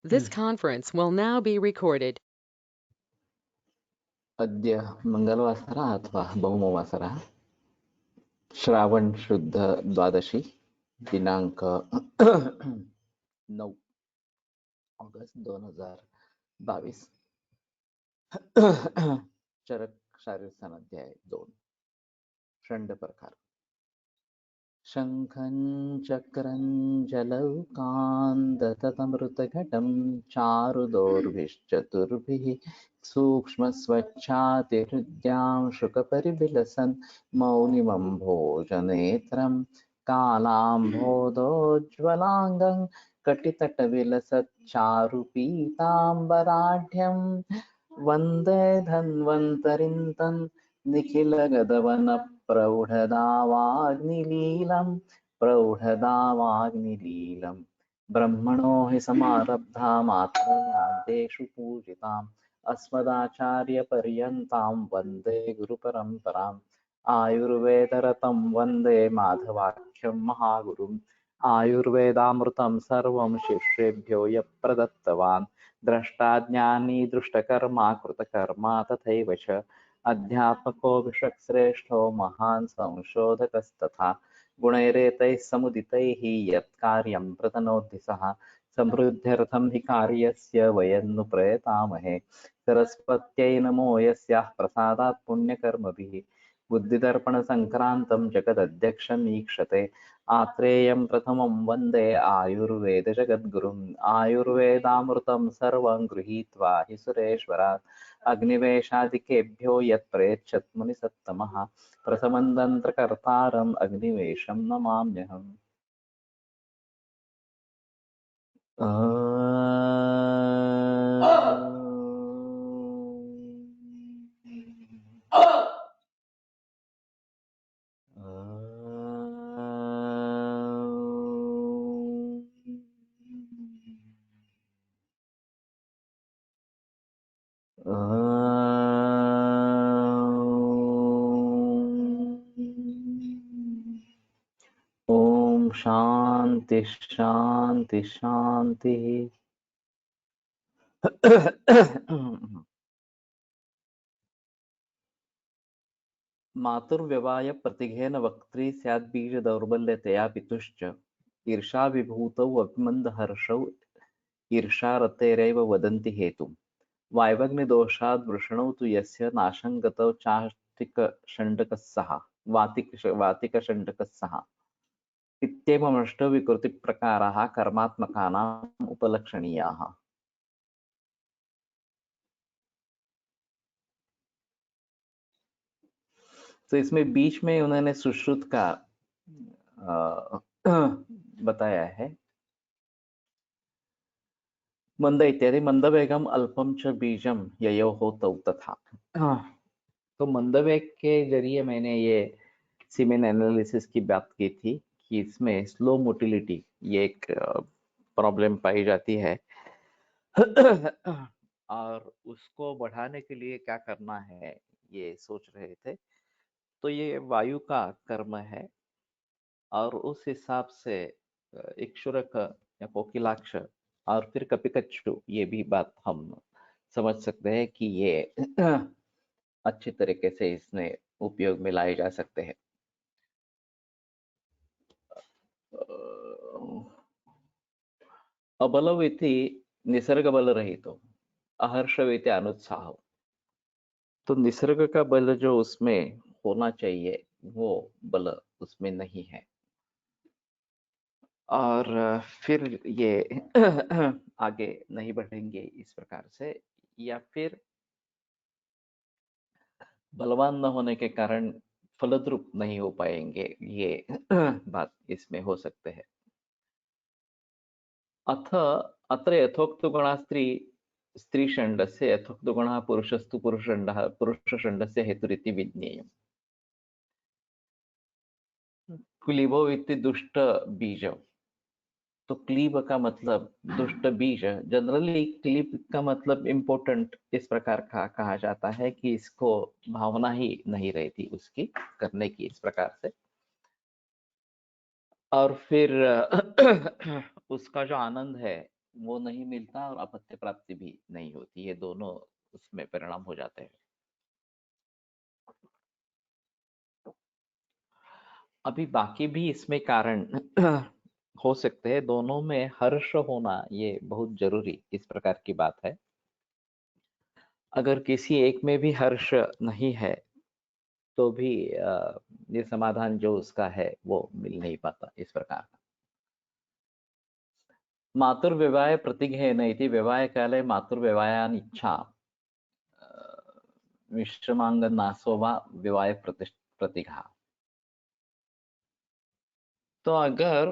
This conference will now be recorded. अद्य मङ्गलवासरः अथवा भौमवासरः श्रावण शुद्ध द्वादशी दिनांक 9 ऑगस्ट 2022 चरक शारीरस्थान अध्याय 2 षण्ड प्रकार शङ्खं चक्रं जलौकान्दततमृतघटं चारुदोर्भिश्चतुर्भिः सूक्ष्मस्वच्छातिहृद्यां शुकपरिविलसन् मौनिमं भोजनेत्रं कालाम्भोदोज्ज्वलाङ्गं कटितटविलसच्चारुपीताम्बराढ्यं वन्दे धन्वन्तरिं तं निखिलगदवनप्रौढदावाग्निलीलं ब्रह्मणो हि समारब्धामात्मनान्तेषु पूजिताम् अस्मदाचार्यपर्यन्तां वन्दे गुरुपरम्पराम् आयुर्वेदरतं वन्दे माधवाख्यं महागुरुम् आयुर्वेदामृतं सर्वं शिष्येभ्यो यः प्रदत्तवान् द्रष्टाज्ञानी दृष्टकर्मा कृतकर्मा तथैव च अध्यात्मको विषक्श्रेष्ठो महान् संशोधकस्तथा गुणैरेतैः समुदितैः यत्कार्यं प्रतनोति सः समृद्ध्यर्थं हि कार्यस्य वयं नु प्रयतामहे सरस्वत्यै नमो यस्याः प्रसादात् पुण्यकर्मभिः बुद्धिदर्पणसङ्क्रान्तं जगदध्यक्षमीक्षते आत्रेयं प्रथमं वन्दे आयुर्वेदजगद्गुरुम् आयुर्वेदामृतं सर्वं गृहीत्वा हि सुरेश्वरात् अग्निवेशादिकेभ्यो यत्प्रेच्छत् मुनिसत्तमः प्रथमन्दन्त्रकर्तारम् अग्निवेशं नमाम्यहम्। ओम शांति शांति शांति। मातुर्व्यवाय प्रतिघेन वक्त्री स्याद्बीज दौर्बल्यतया पितुश्च ईर्षा विभूतौ अभिमन्दहर्षौ ईर्षारतेरैव वदन्ति हेतुम् वायवग्निदोषाद् वृषणौ तु यस्य नाशं गतौ चाष्टिकषण्डकस्सः वातिकषण्डकस्सः इत्येवमष्टौ विकृतिप्रकाराः कर्मात्मकानाम् उपलक्षणीयाः। तो इसमें बीच में उन्होंने सुश्रुत का बताया है मंद इत्यादि मंदवेगम अल्पम च बीजम ययोः तौ तथा। तो मंदवेग के जरिए मैंने ये सीमेन एनालिसिस की बात की थी कि इसमें स्लो मोटिलिटी ये एक प्रॉब्लम पाई जाती है और उसको बढ़ाने के लिए क्या करना है ये सोच रहे थे। तो ये वायु का कर्म है और उस हिसाब से इक्षुरक या कोकिलाक्ष और फिर कपिकच्छु ये भी बात हम समझ सकते हैं कि ये अच्छी तरीके से इसमें उपयोग में लाए जा सकते हैं। अबलव इति निसर्ग बल रहितो अहर्षविति अनुत्साह। तो निसर्ग का बल जो उसमें होना चाहिए वो बल उसमें नहीं है और फिर ये आगे नहीं बढ़ेंगे इस प्रकार से, या फिर बलवान न होने के कारण फलद्रुप नहीं हो पाएंगे, ये बात इसमें हो सकते हैं। अथ अत्र यथोक्तगुणा स्त्रीषण्डस्य यथोक्तगुणः पुरुषस्तु पुरुषषण्डस्य हेतुरिति विज्ञेयम्। क्लीबो इति दुष्ट बीज। तो क्लीब का मतलब दुष्ट बीज। जनरली क्लीब का मतलब इम्पोर्टेंट इस प्रकार का कहा जाता है कि इसको भावना ही नहीं रहती उसकी करने की इस प्रकार से, और फिर उसका जो आनंद है वो नहीं मिलता और अपत्य प्राप्ति भी नहीं होती, ये दोनों उसमें परिणाम हो जाते हैं। अभी बाकी भी इसमें कारण हो सकते हैं, दोनों में हर्ष होना ये बहुत जरूरी इस प्रकार की बात है। अगर किसी एक में भी हर्ष नहीं है तो भी ये समाधान जो उसका है वो मिल नहीं पाता इस प्रकार का। मातुर्विवाह प्रतिघेन इति विवाह काले मातुर्विवाहान इच्छा विश्रमांग नासो वा विवाह प्रतिघा। तो अगर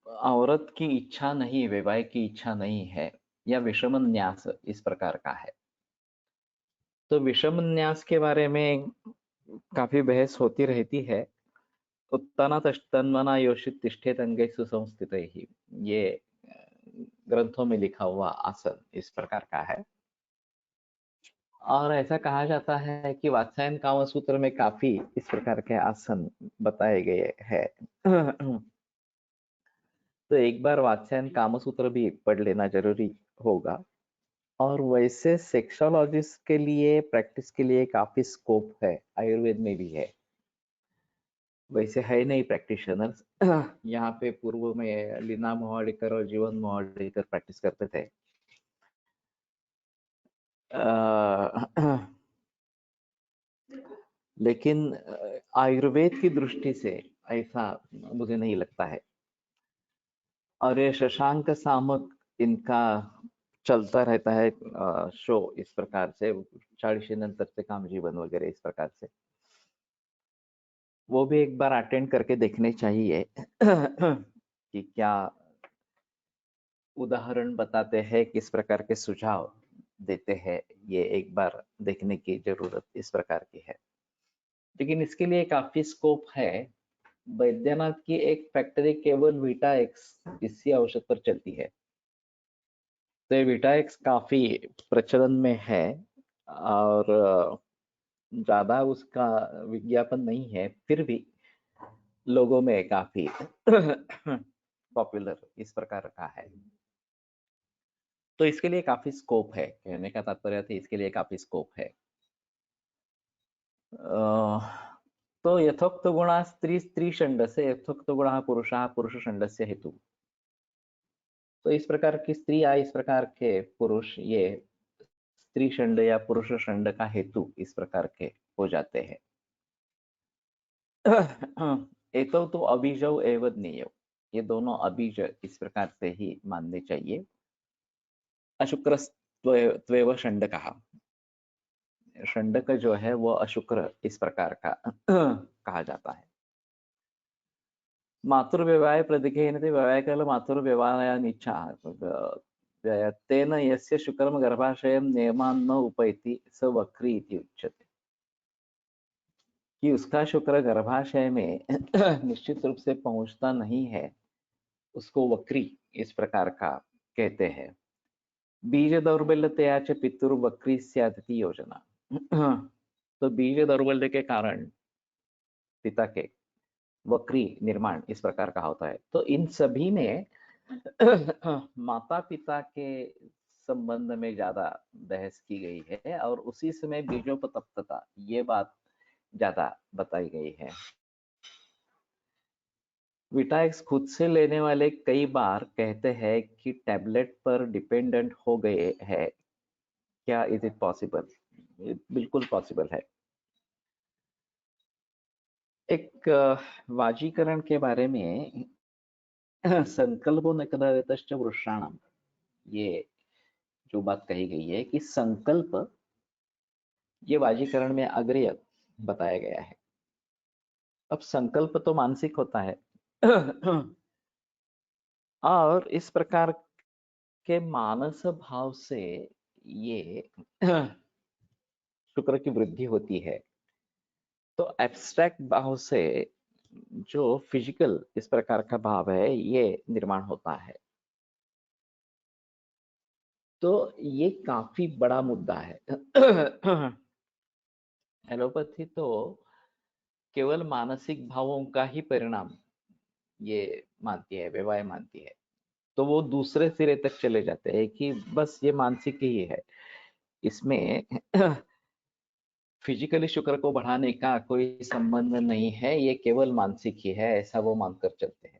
औरत की इच्छा नहीं, विवाह की इच्छा नहीं है या विषम न्यास इस प्रकार का है, तो विषम न्यास के बारे में काफी बहस होती रहती है। उत्ताना तन्मना योषित तिष्ठेत अंगे सुसंस्थित ही, ये ग्रंथों में लिखा हुआ आसन इस प्रकार का है। और ऐसा कहा जाता है कि वात्सायन काम सूत्र में काफी इस प्रकार के आसन बताए गए हैं। तो एक बार वात्स्यायन कामसूत्र भी पढ़ लेना जरूरी होगा। और वैसे सेक्सोलॉजिस्ट के लिए, प्रैक्टिस के लिए काफी स्कोप है, आयुर्वेद में भी है। वैसे है नहीं प्रैक्टिशनर्स। यहाँ पे पूर्व में लीना मोहाड़ीकर और जीवन मोहाड़ीकर प्रैक्टिस करते थे। लेकिन आयुर्वेद की दृष्टि से ऐसा मुझे नहीं लगता है। और ये शशांक सामक इनका चलता रहता है शो इस प्रकार से, 40 नंतर से काम जीवन वगैरह इस प्रकार से, वो भी एक बार अटेंड करके देखने चाहिए। कि क्या उदाहरण बताते हैं, किस प्रकार के सुझाव देते हैं, ये एक बार देखने की जरूरत इस प्रकार की है। लेकिन इसके लिए काफी स्कोप है। बैद्यनाथ की एक फैक्ट्री केवल वीटा एक्स इसी औषध पर चलती है। तो ये वीटा एक्स काफी प्रचलन में है और ज्यादा उसका विज्ञापन नहीं है, फिर भी लोगों में काफी पॉपुलर इस प्रकार का है। तो इसके लिए काफी स्कोप है, कहने का तात्पर्य था इसके लिए काफी स्कोप है। तो यथोक्त गुणा स्त्री स्त्री षंडस्य, यथोक्त गुणा पुरुषः पुरुष षंडस्य हेतु। तो इस प्रकार की स्त्री या इस प्रकार के पुरुष, ये स्त्री षंड या पुरुष षंड का हेतु इस प्रकार के हो जाते हैं। एतो तो अबीजौ एव ज्ञेयौ, ये दोनों अबीज इस प्रकार से ही मानने चाहिए। अशुक्र त्वेव षंडकः, षंडक जो है वो अशुक्र इस प्रकार का कहा जाता है। मातुर्व्यवाय प्रतिघेन व्यवाय काल मातुर्व्यवायानिच्छा तेन यस्य शुक्रम गर्भाशयम नियमान न उपैति स वक्री इति उच्यते। कि उसका शुक्र गर्भाशय में निश्चित रूप से पहुंचता नहीं है, उसको वक्री इस प्रकार का कहते हैं। बीज दौर्बल्यतया च पितुर्वक्री स्यादिति योजना। तो बीज दौर्बल्य के कारण पिता के वक्री निर्माण इस प्रकार का होता है। तो इन सभी में माता पिता के संबंध में ज्यादा बहस की गई है और उसी समय बीजोपतप्तता ये बात ज्यादा बताई गई है। विटाएक्स खुद से लेने वाले कई बार कहते हैं कि टैबलेट पर डिपेंडेंट हो गए हैं। क्या इज इट पॉसिबल? बिल्कुल पॉसिबल है। एक वाजीकरण के बारे में संकल्पो न कदाचित् वृषाणाम, ये जो बात कही गई है कि संकल्प ये वाजीकरण में अग्रय बताया गया है। अब संकल्प तो मानसिक होता है और इस प्रकार के मानस भाव से ये शुक्र की वृद्धि होती है। तो एब्स्ट्रैक्ट भाव से जो फिजिकल इस प्रकार का भाव है ये निर्माण होता है। तो ये काफी बड़ा मुद्दा है। एलोपैथी तो केवल मानसिक भावों का ही परिणाम ये मानती है, व्यवहार मानती है। तो वो दूसरे सिरे तक चले जाते हैं कि बस ये मानसिक ही है, इसमें फिजिकली शुक्र को बढ़ाने का कोई संबंध नहीं है, ये केवल मानसिक ही है, ऐसा वो मानकर चलते हैं।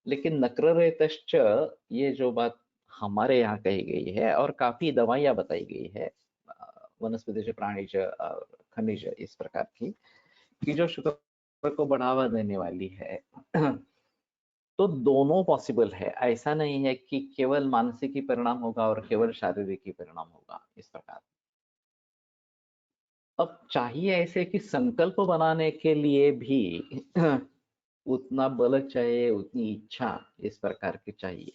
लेकिन नक्ररेतश्च, ये जो बात हमारे यहाँ कही गई है और काफी दवाइयाँ बताई गई है, वनस्पति प्राणीज खनिज इस प्रकार की, कि जो शुक्र को बढ़ावा देने वाली है, तो दोनों पॉसिबल है। ऐसा नहीं है कि केवल मानसिक ही परिणाम होगा और केवल शारीरिक ही परिणाम होगा इस प्रकार। अब चाहिए ऐसे कि संकल्प बनाने के लिए भी उतना बल चाहिए, उतनी इच्छा इस प्रकार की चाहिए।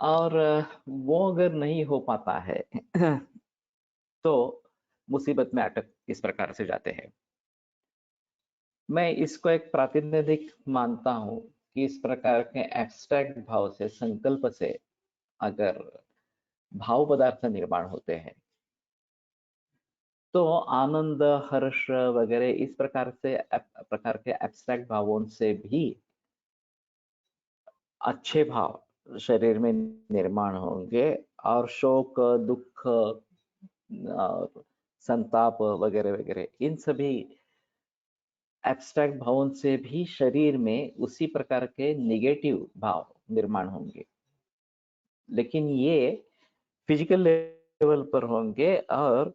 और वो अगर नहीं हो पाता है तो मुसीबत में अटक इस प्रकार से जाते हैं। मैं इसको एक प्रातिनिधिक मानता हूं कि इस प्रकार के एब्स्ट्रैक्ट भाव से, संकल्प से अगर भाव पदार्थ निर्माण होते हैं तो आनंद, हर्ष वगैरह इस प्रकार के एब्स्ट्रैक्ट भावों से भी अच्छे भाव शरीर में निर्माण होंगे, और शोक, दुख और संताप वगैरह वगैरह इन सभी एब्स्ट्रैक्ट भावों से भी शरीर में उसी प्रकार के निगेटिव भाव निर्माण होंगे, लेकिन ये फिजिकल लेवल पर होंगे। और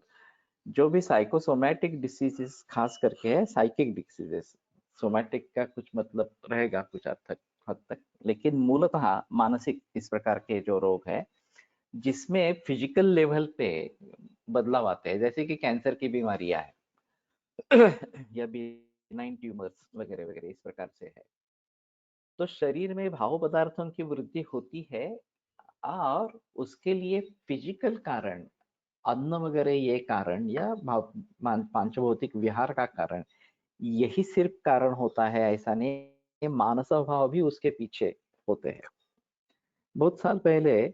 जो भी साइकोसोमैटिक डिसीजेस खास करके है, साइकिक डिसीजेस, सोमैटिक का कुछ मतलब रहेगा कुछ हद तक, लेकिन मूलतः मानसिक इस प्रकार के जो रोग है जिसमें फिजिकल लेवल पे बदलाव आते हैं, जैसे कि कैंसर की बीमारियां है या बिनाइन ट्यूमर्स वगैरह वगैरह इस प्रकार से है, तो शरीर में भाव पदार्थों की वृद्धि होती है, और उसके लिए फिजिकल कारण, अन्न वगैरह ये कारण, या पांचभौतिक विहार का कारण, यही सिर्फ कारण होता है ऐसा नहीं, मानस भाव भी उसके पीछे होते हैं। बहुत साल पहले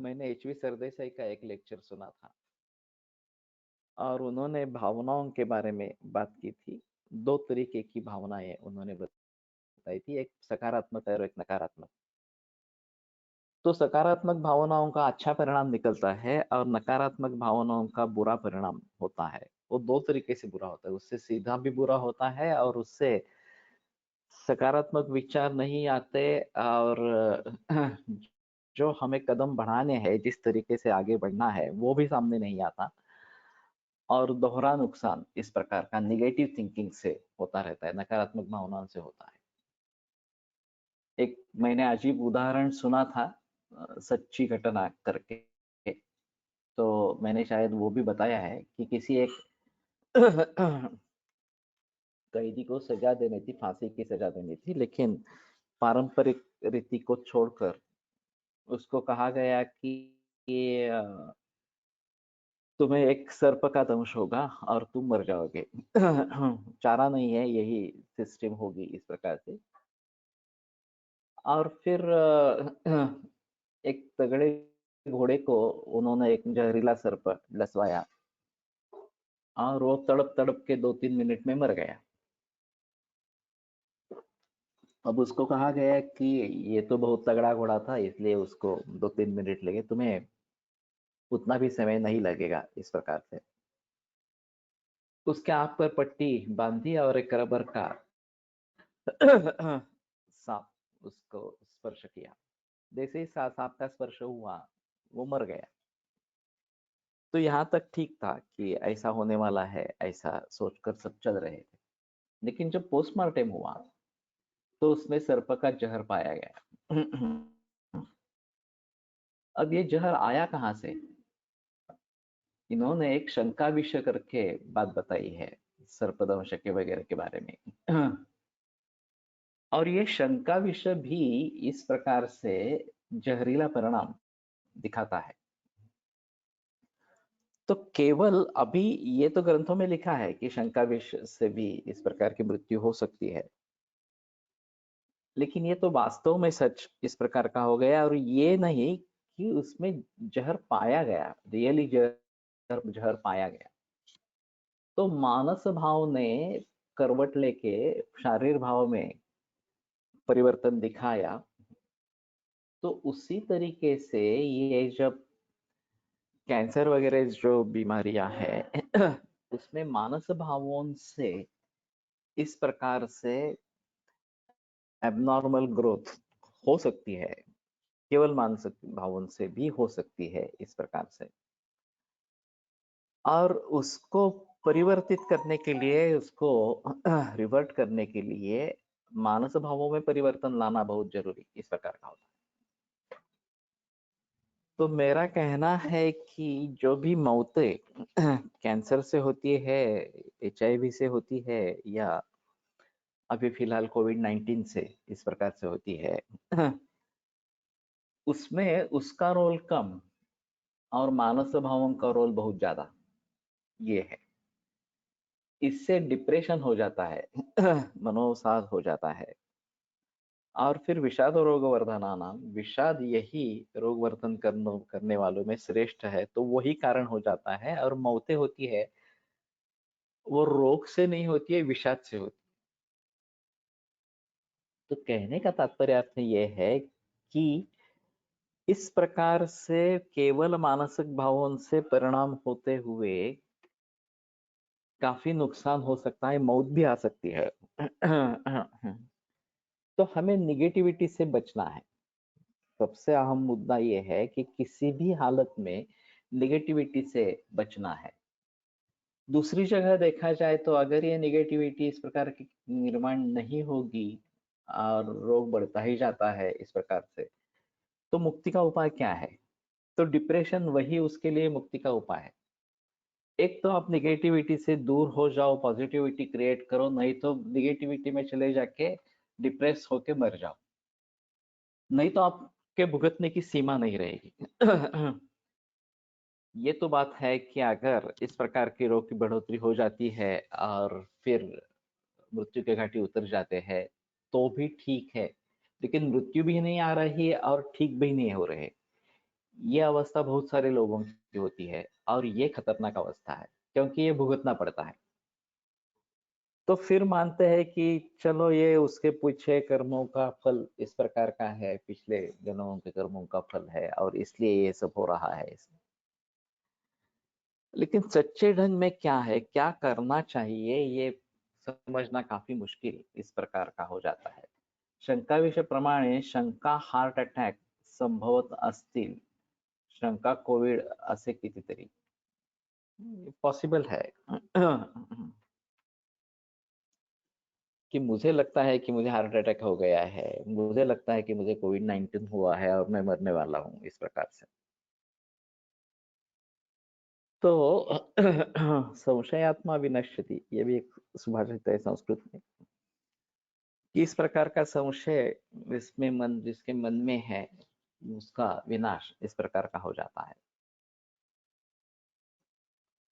मैंने एचवी सरदेसाई का एक लेक्चर सुना था, और उन्होंने भावनाओं के बारे में बात की थी। दो तरीके की भावनाएं उन्होंने बताई थी, एक सकारात्मक और एक नकारात्मक। तो सकारात्मक भावनाओं का अच्छा परिणाम निकलता है और नकारात्मक भावनाओं का बुरा परिणाम होता है। वो दो तरीके से बुरा होता है, उससे सीधा भी बुरा होता है और उससे सकारात्मक विचार नहीं आते, और जो हमें कदम बढ़ाने हैं, जिस तरीके से आगे बढ़ना है, वो भी सामने नहीं आता, और दोहरा नुकसान इस प्रकार का निगेटिव थिंकिंग से होता रहता है, नकारात्मक भावनाओं से होता है। एक मैंने अजीब उदाहरण सुना था, सच्ची घटना करके, तो मैंने शायद वो भी बताया है कि किसी एक कैदी को सजा देनी थी, फांसी की सजा देनी थी, लेकिन पारंपरिक रीति को छोड़कर उसको कहा गया कि तुम्हें एक सर्प का दंश होगा और तुम मर जाओगे। चारा नहीं है, यही सिस्टम होगी इस प्रकार से। और फिर एक तगड़े घोड़े को उन्होंने एक जहरीला सर्प डसवाया, और वो तड़प तड़प के 2-3 मिनट में मर गया। अब उसको कहा गया कि ये तो बहुत तगड़ा घोड़ा था, इसलिए उसको 2-3 मिनट लगे, तुम्हें उतना भी समय नहीं लगेगा इस प्रकार से। उसके आंख पर पट्टी बांधी और एक रबर का सांप उसको स्पर्श किया। जैसे ही सांप का स्पर्श हुआ, वो मर गया। तो यहाँ तक ठीक था कि ऐसा होने वाला है, ऐसा सोचकर सब चल रहे थे। लेकिन जब पोस्टमार्टम हुआ तो उसमें सर्प का जहर पाया गया। अब ये जहर आया कहाँ से? इन्होंने एक शंका विषय करके बात बताई है सर्पदंश के वगैरह के बारे में। और ये शंका विषय भी इस प्रकार से जहरीला परिणाम दिखाता है। तो केवल अभी ये तो ग्रंथों में लिखा है कि शंका विष से भी इस प्रकार की मृत्यु हो सकती है, लेकिन ये तो वास्तव में सच इस प्रकार का हो गया, और ये नहीं कि उसमें जहर पाया गया, रियली जहर जहर पाया गया। तो मानस भाव ने करवट लेके शारीर भाव में परिवर्तन दिखाया, तो उसी तरीके से ये जब कैंसर वगैरह जो बीमारियां हैं उसमें मानस भावों से इस प्रकार से एबनॉर्मल ग्रोथ हो सकती है, केवल मानसिक भावों से भी हो सकती है इस प्रकार से। और उसको परिवर्तित करने के लिए, उसको रिवर्ट करने के लिए मानस भावों में परिवर्तन लाना बहुत जरूरी इस प्रकार का होता है। तो मेरा कहना है कि जो भी मौतें कैंसर से होती है, HIV से होती है, या अभी फिलहाल कोविड-19 से इस प्रकार से होती है, उसमें उसका रोल कम और मानस भावों का रोल बहुत ज्यादा ये है। इससे डिप्रेशन हो जाता है, मनोसाज हो जाता है, और फिर विषाद रोगवर्धनानाम, विषाद यही रोगवर्धन करने वालों में श्रेष्ठ है, तो वही कारण हो जाता है। और मौतें होती है वो रोग से नहीं होती है, विषाद से होती है। तो कहने का तात्पर्य अर्थ ये है कि इस प्रकार से केवल मानसिक भावों से परिणाम होते हुए काफी नुकसान हो सकता है, मौत भी आ सकती है। तो हमें निगेटिविटी से बचना है। सबसे अहम मुद्दा ये है कि किसी भी हालत में निगेटिविटी से बचना है। दूसरी जगह देखा जाए तो अगर ये निगेटिविटी इस प्रकार की निर्माण नहीं होगी और रोग बढ़ता ही जाता है इस प्रकार से, तो मुक्ति का उपाय क्या है? तो डिप्रेशन वही उसके लिए मुक्ति का उपाय है। एक तो आप निगेटिविटी से दूर हो जाओ, पॉजिटिविटी क्रिएट करो, नहीं तो निगेटिविटी में चले जाके डिप्रेस होके मर जाओ, नहीं तो आपके भुगतने की सीमा नहीं रहेगी। ये तो बात है कि अगर इस प्रकार के रोग की बढ़ोतरी हो जाती है और फिर मृत्यु के घाटी उतर जाते हैं तो भी ठीक है, लेकिन मृत्यु भी नहीं आ रही है और ठीक भी नहीं हो रहे, ये अवस्था बहुत सारे लोगों की होती है और ये खतरनाक अवस्था है, क्योंकि ये भुगतना पड़ता है। तो फिर मानते हैं कि चलो ये उसके पीछे कर्मों का फल इस प्रकार का है, पिछले जन्मों के कर्मों का फल है और इसलिए ये सब हो रहा है इसमें। लेकिन सच्चे ढंग में क्या है, क्या करना चाहिए, ये समझना काफी मुश्किल इस प्रकार का हो जाता है। शंकाविषयाप्रमाणे शंका हार्ट अटॅक संभवत असतील, शंका कोविड असे कितीतरी पॉसिबल है। कि मुझे लगता है कि मुझे हार्ट अटैक हो गया है, मुझे लगता है कि मुझे कोविड-19 हुआ है और मैं मरने वाला हूँ, इस प्रकार से। तो संशयात्मा विनश्यति, ये भी एक सुभाषित है संस्कृत में, कि इस प्रकार का संशय जिसके मन में है उसका विनाश इस प्रकार का हो जाता है।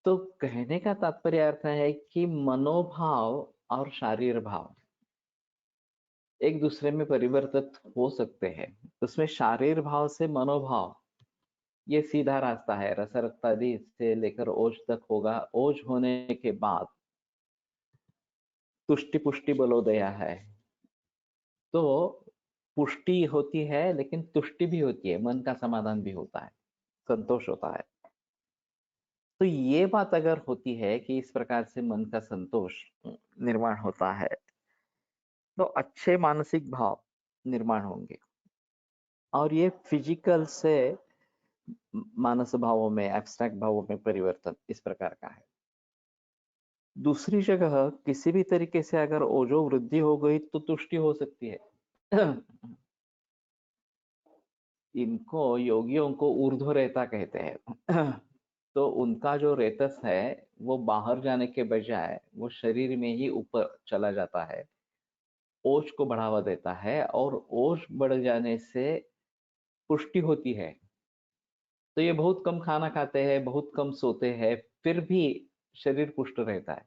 तो कहने का तात्पर्य अर्थ है कि मनोभाव और शारीर भाव एक दूसरे में परिवर्तित हो सकते हैं। उसमें शारीर भाव से मनोभाव ये सीधा रास्ता है, रसरक्तादि से लेकर ओज तक होगा। ओज होने के बाद तुष्टि पुष्टि बलोदया है, तो पुष्टि होती है लेकिन तुष्टि भी होती है, मन का समाधान भी होता है, संतोष होता है। तो ये बात अगर होती है कि इस प्रकार से मन का संतोष निर्माण होता है, तो अच्छे मानसिक भाव निर्माण होंगे और ये फिजिकल से मानस भावों में, एब्स्ट्रैक्ट भावों में परिवर्तन इस प्रकार का है। दूसरी जगह किसी भी तरीके से अगर ओजो वृद्धि हो गई तो तुष्टि हो सकती है। इनको योगियों को ऊर्ध्व रेता कहते हैं। तो उनका जो रेतस है वो बाहर जाने के बजाय वो शरीर में ही ऊपर चला जाता है, ओज को बढ़ावा देता है, और ओज बढ़ जाने से पुष्टि होती है। तो ये बहुत कम खाना खाते हैं, बहुत कम सोते हैं, फिर भी शरीर पुष्ट रहता है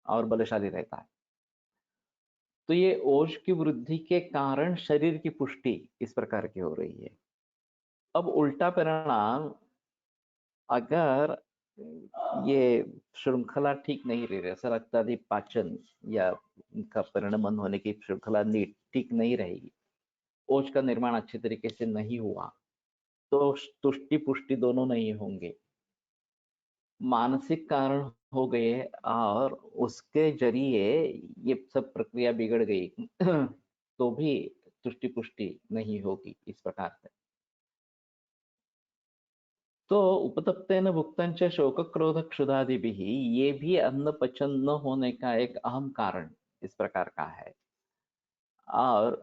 और बलशाली रहता है। तो ये ओज की वृद्धि के कारण शरीर की पुष्टि इस प्रकार की हो रही है। अब उल्टा परिणाम, अगर ये श्रृंखला ठीक नहीं रही, ऐसा लगता है पाचन या उनका परिणमन होने की श्रृंखला नीट ठीक नहीं रहेगी, ओज का निर्माण अच्छे तरीके से नहीं हुआ, तो तुष्टि पुष्टि दोनों नहीं होंगे, मानसिक कारण हो गए और उसके जरिए ये सब प्रक्रिया बिगड़ गई तो भी तुष्टि पुष्टि नहीं होगी इस प्रकार से। तो उपतप्तेन भुक्तं च शोक क्रोध क्षुधादिभिः, ये भी अन्न पचन न होने का एक अहम कारण इस प्रकार का है। और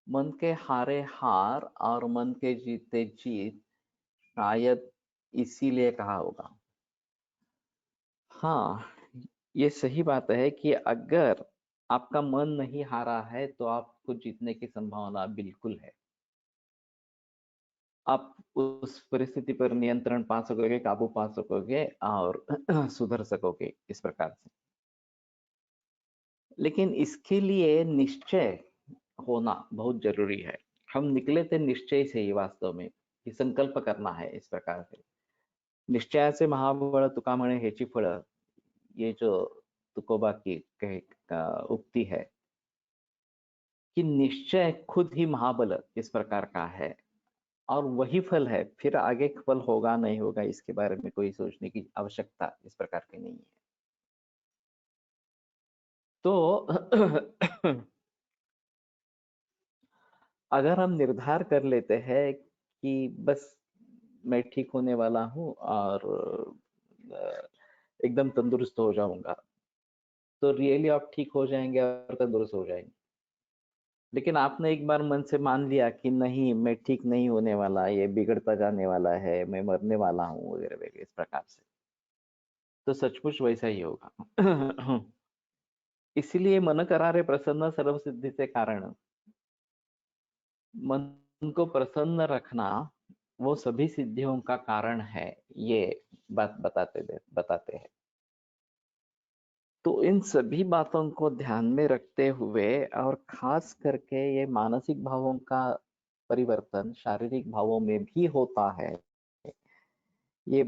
मन के हारे हार और मन के जीते जीत, शायद इसीलिए कहा होगा। हाँ, ये सही बात है कि अगर आपका मन नहीं हारा है तो आपको जीतने की संभावना बिल्कुल है। आप उस परिस्थिति पर नियंत्रण पा सकोगे, काबू पा सकोगे और सुधर सकोगे इस प्रकार से। लेकिन इसके लिए निश्चय होना बहुत जरूरी है। हम निकले थे निश्चय से ही वास्तव में, कि संकल्प करना है इस प्रकार से। निश्चयाचे महाबळ तुका म्हणे ह्याची फळं, ये जो तुकोबा की उक्ति है कि निश्चय खुद ही महाबल इस प्रकार का है और वही फल है, फिर आगे फल होगा नहीं होगा इसके बारे में कोई सोचने की आवश्यकता इस प्रकार की नहीं है। तो अगर हम निर्धार कर लेते हैं कि बस मैं ठीक होने वाला हूँ और एकदम तंदुरुस्त हो जाऊंगा, तो रियली आप ठीक हो जाएंगे और तंदुरुस्त हो जाएंगे। लेकिन आपने एक बार मन से मान लिया कि नहीं, मैं ठीक नहीं होने वाला, ये बिगड़ता जाने वाला है, मैं मरने वाला हूँ वगैरह वगैरह इस प्रकार से, तो सचमुच वैसा ही होगा। इसीलिए मन करारे प्रसन्न सर्व सिद्धि से कारण, मन को प्रसन्न रखना वो सभी सिद्धियों का कारण है, ये बात बताते हैं। तो इन सभी बातों को ध्यान में रखते हुए और खास करके ये मानसिक भावों का परिवर्तन शारीरिक भावों में भी होता है, ये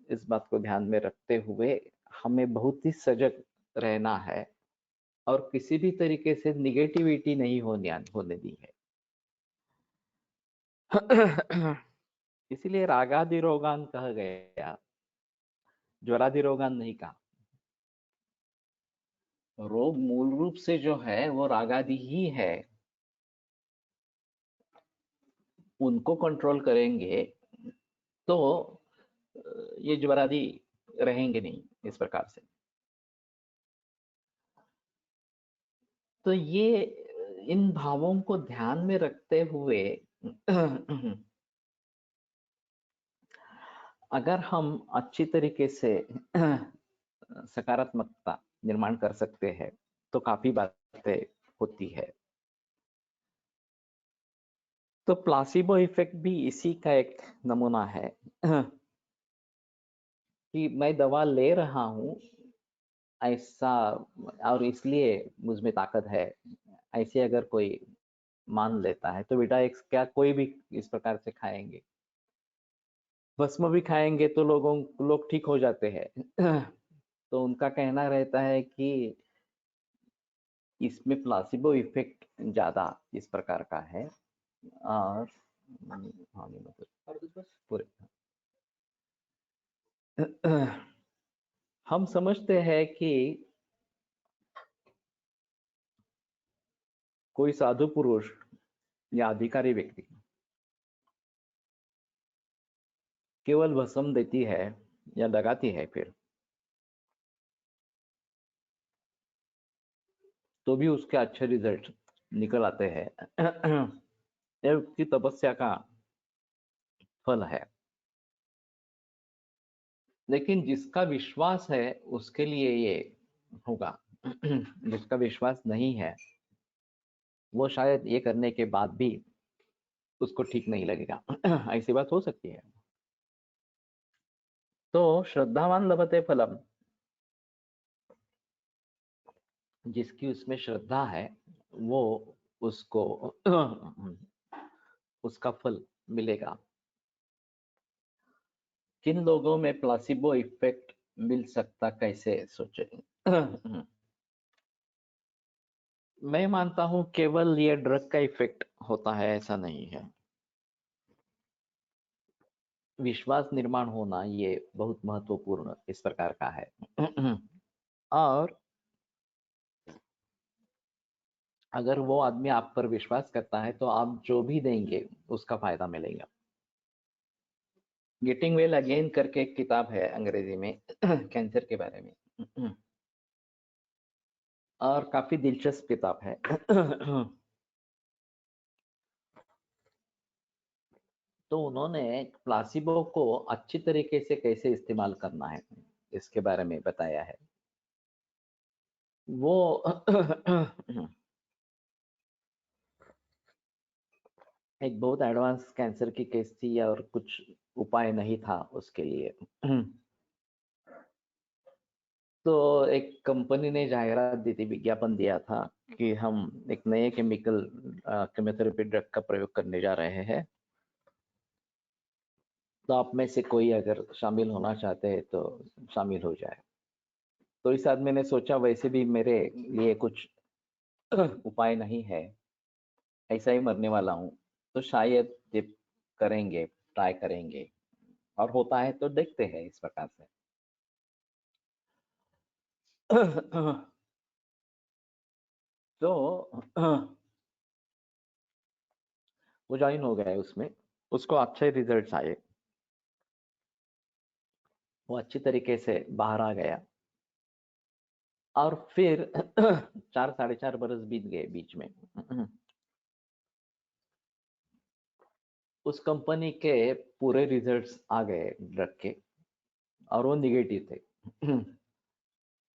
इस बात को ध्यान में रखते हुए हमें बहुत ही सजग रहना है और किसी भी तरीके से निगेटिविटी नहीं होने दी है। इसीलिए रागादि रोगान कहा गया, ज्वरादि रोगान नहीं कहा। रोग मूल रूप से जो है वो रागादि ही है, उनको कंट्रोल करेंगे तो ये ज्वरादि रहेंगे नहीं इस प्रकार से। तो ये इन भावों को ध्यान में रखते हुए अगर हम अच्छी तरीके से सकारात्मकता निर्माण कर सकते हैं तो काफी बातें होती है। तो प्लासिबो इफेक्ट भी इसी का एक नमूना है कि मैं दवा ले रहा हूँ ऐसा, और इसलिए मुझ में ताकत है, ऐसे अगर कोई मान लेता है तो बेटा एक क्या कोई भी इस प्रकार से खाएंगे, भस्म भी खाएंगे तो लोग ठीक हो जाते हैं। तो उनका कहना रहता है कि इसमें प्लासिबो इफेक्ट ज्यादा इस प्रकार का है। और हाँ, मतलब पूरे हम समझते हैं कि कोई साधु पुरुष या अधिकारी व्यक्ति केवल भस्म देती है या लगाती है फिर, तो भी उसके अच्छे रिजल्ट निकल आते हैं। यह उसकी तपस्या का फल है। लेकिन जिसका विश्वास है उसके लिए ये होगा। जिसका विश्वास नहीं है वो शायद ये करने के बाद भी उसको ठीक नहीं लगेगा। ऐसी बात हो सकती है। तो श्रद्धावान लभते फलम, जिसकी उसमें श्रद्धा है वो उसको उसका फल मिलेगा। किन लोगों में प्लासिबो इफेक्ट मिल सकता, कैसे सोचे? मैं मानता हूं केवल ये ड्रग का इफेक्ट होता है ऐसा नहीं है। विश्वास निर्माण होना ये बहुत महत्वपूर्ण इस प्रकार का है। और अगर वो आदमी आप पर विश्वास करता है तो आप जो भी देंगे उसका फायदा मिलेगा। गेटिंग वेल अगेन करके एक किताब है अंग्रेजी में कैंसर के बारे में, और काफी दिलचस्प किताब है। तो उन्होंने प्लासिबो को अच्छी तरीके से कैसे इस्तेमाल करना है इसके बारे में बताया है। वो एक बहुत एडवांस कैंसर की केस थी और कुछ उपाय नहीं था उसके लिए। तो एक कंपनी ने जाहिरात दी थी, विज्ञापन दिया था कि हम एक नए केमिकल केमोथेरेपी ड्रग का प्रयोग करने जा रहे हैं, तो आप में से कोई अगर शामिल होना चाहते हैं तो शामिल हो जाए। तो इस आदमी ने सोचा वैसे भी मेरे लिए कुछ उपाय नहीं है, ऐसा ही मरने वाला हूँ, तो शायद ये करेंगे, ट्राई करेंगे, और होता है तो देखते हैं इस प्रकार से। तो वो ज्वाइन हो गए उसमें, उसको अच्छे रिजल्ट्स आए, वो अच्छी तरीके से बाहर आ गया। और फिर 4 साढ़े 4 बरस बीत गए बीच में। उस कंपनी के पूरे रिजल्ट्स आ गए ड्रग के, और वो निगेटिव थे।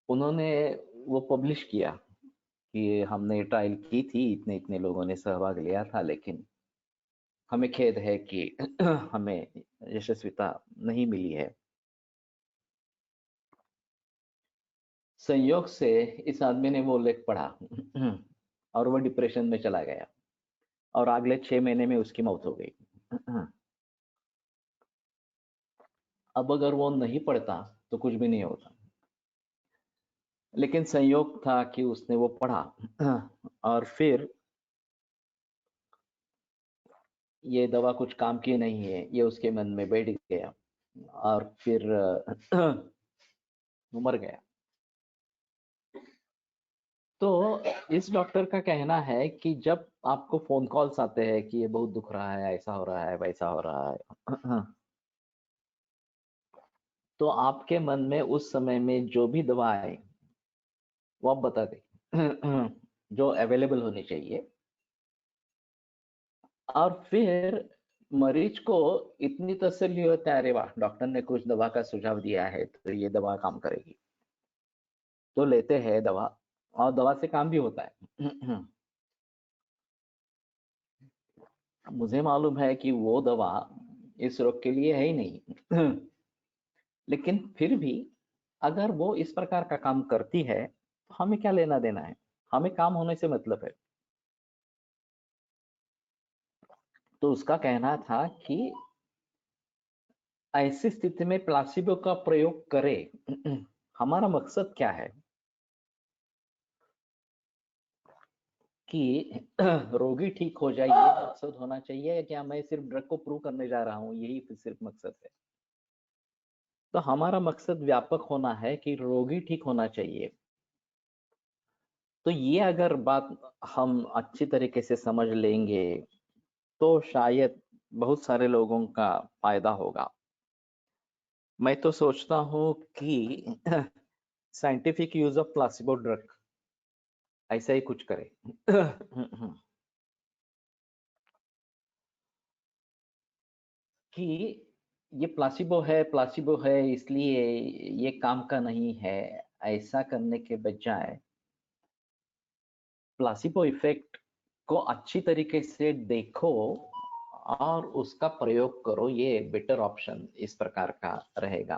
उन्होंने वो पब्लिश किया कि हमने ट्रायल की थी, इतने इतने लोगों ने सहभाग लिया था, लेकिन हमें खेद है कि हमें यशस्विता नहीं मिली है। संयोग से इस आदमी ने वो लेख पढ़ा और वो डिप्रेशन में चला गया, और अगले 6 महीने में उसकी मौत हो गई। अब अगर वो नहीं पढ़ता तो कुछ भी नहीं होता, लेकिन संयोग था कि उसने वो पढ़ा, और फिर ये दवा कुछ काम की नहीं है ये उसके मन में बैठ गया, और फिर वो मर गया। तो इस डॉक्टर का कहना है कि जब आपको फोन कॉल्स आते हैं कि ये बहुत दुख रहा है, ऐसा हो रहा है, वैसा हो रहा है, तो आपके मन में उस समय में जो भी दवा आए वो आप बता दें, जो अवेलेबल होनी चाहिए। और फिर मरीज को इतनी तसल्ली होता है, अरे वाह डॉक्टर ने कुछ दवा का सुझाव दिया है तो ये दवा काम करेगी, तो लेते हैं दवा, और दवा से काम भी होता है। मुझे मालूम है कि वो दवा इस रोग के लिए है ही नहीं, लेकिन फिर भी अगर वो इस प्रकार का काम करती है तो हमें क्या लेना देना है, हमें काम होने से मतलब है। तो उसका कहना था कि ऐसी स्थिति में प्लासिबो का प्रयोग करें। हमारा मकसद क्या है कि रोगी ठीक हो जाए, ये मकसद होना चाहिए, क्या मैं सिर्फ ड्रग को प्रूव करने जा रहा हूँ यही सिर्फ मकसद है। तो हमारा मकसद व्यापक होना है कि रोगी ठीक होना चाहिए। तो ये अगर बात हम अच्छी तरीके से समझ लेंगे तो शायद बहुत सारे लोगों का फायदा होगा। मैं तो सोचता हूँ कि scientific use of placebo drug ऐसा ही कुछ करे। कि ये प्लासिबो है इसलिए ये काम का नहीं है, ऐसा करने के बजाय प्लासिबो इफेक्ट को अच्छी तरीके से देखो और उसका प्रयोग करो, ये बेटर ऑप्शन इस प्रकार का रहेगा,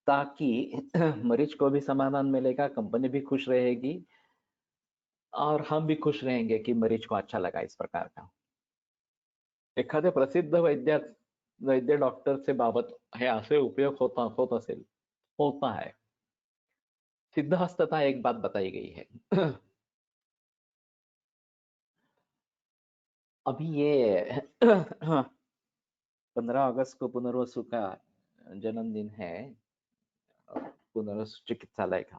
ताकि मरीज को भी समाधान मिलेगा, कंपनी भी खुश रहेगी, और हम भी खुश रहेंगे कि मरीज को अच्छा लगा इस प्रकार का। एखाद्या प्रसिद्ध वैद्य डॉक्टरचे बाबत हे असे उपयोग होत असेल, होता है। सिद्धहस्तता एक बात बताई गई है। अभी ये 15 अगस्त को पुनर्वसु का जन्मदिन है, पुनर्वसु चिकित्सालय का।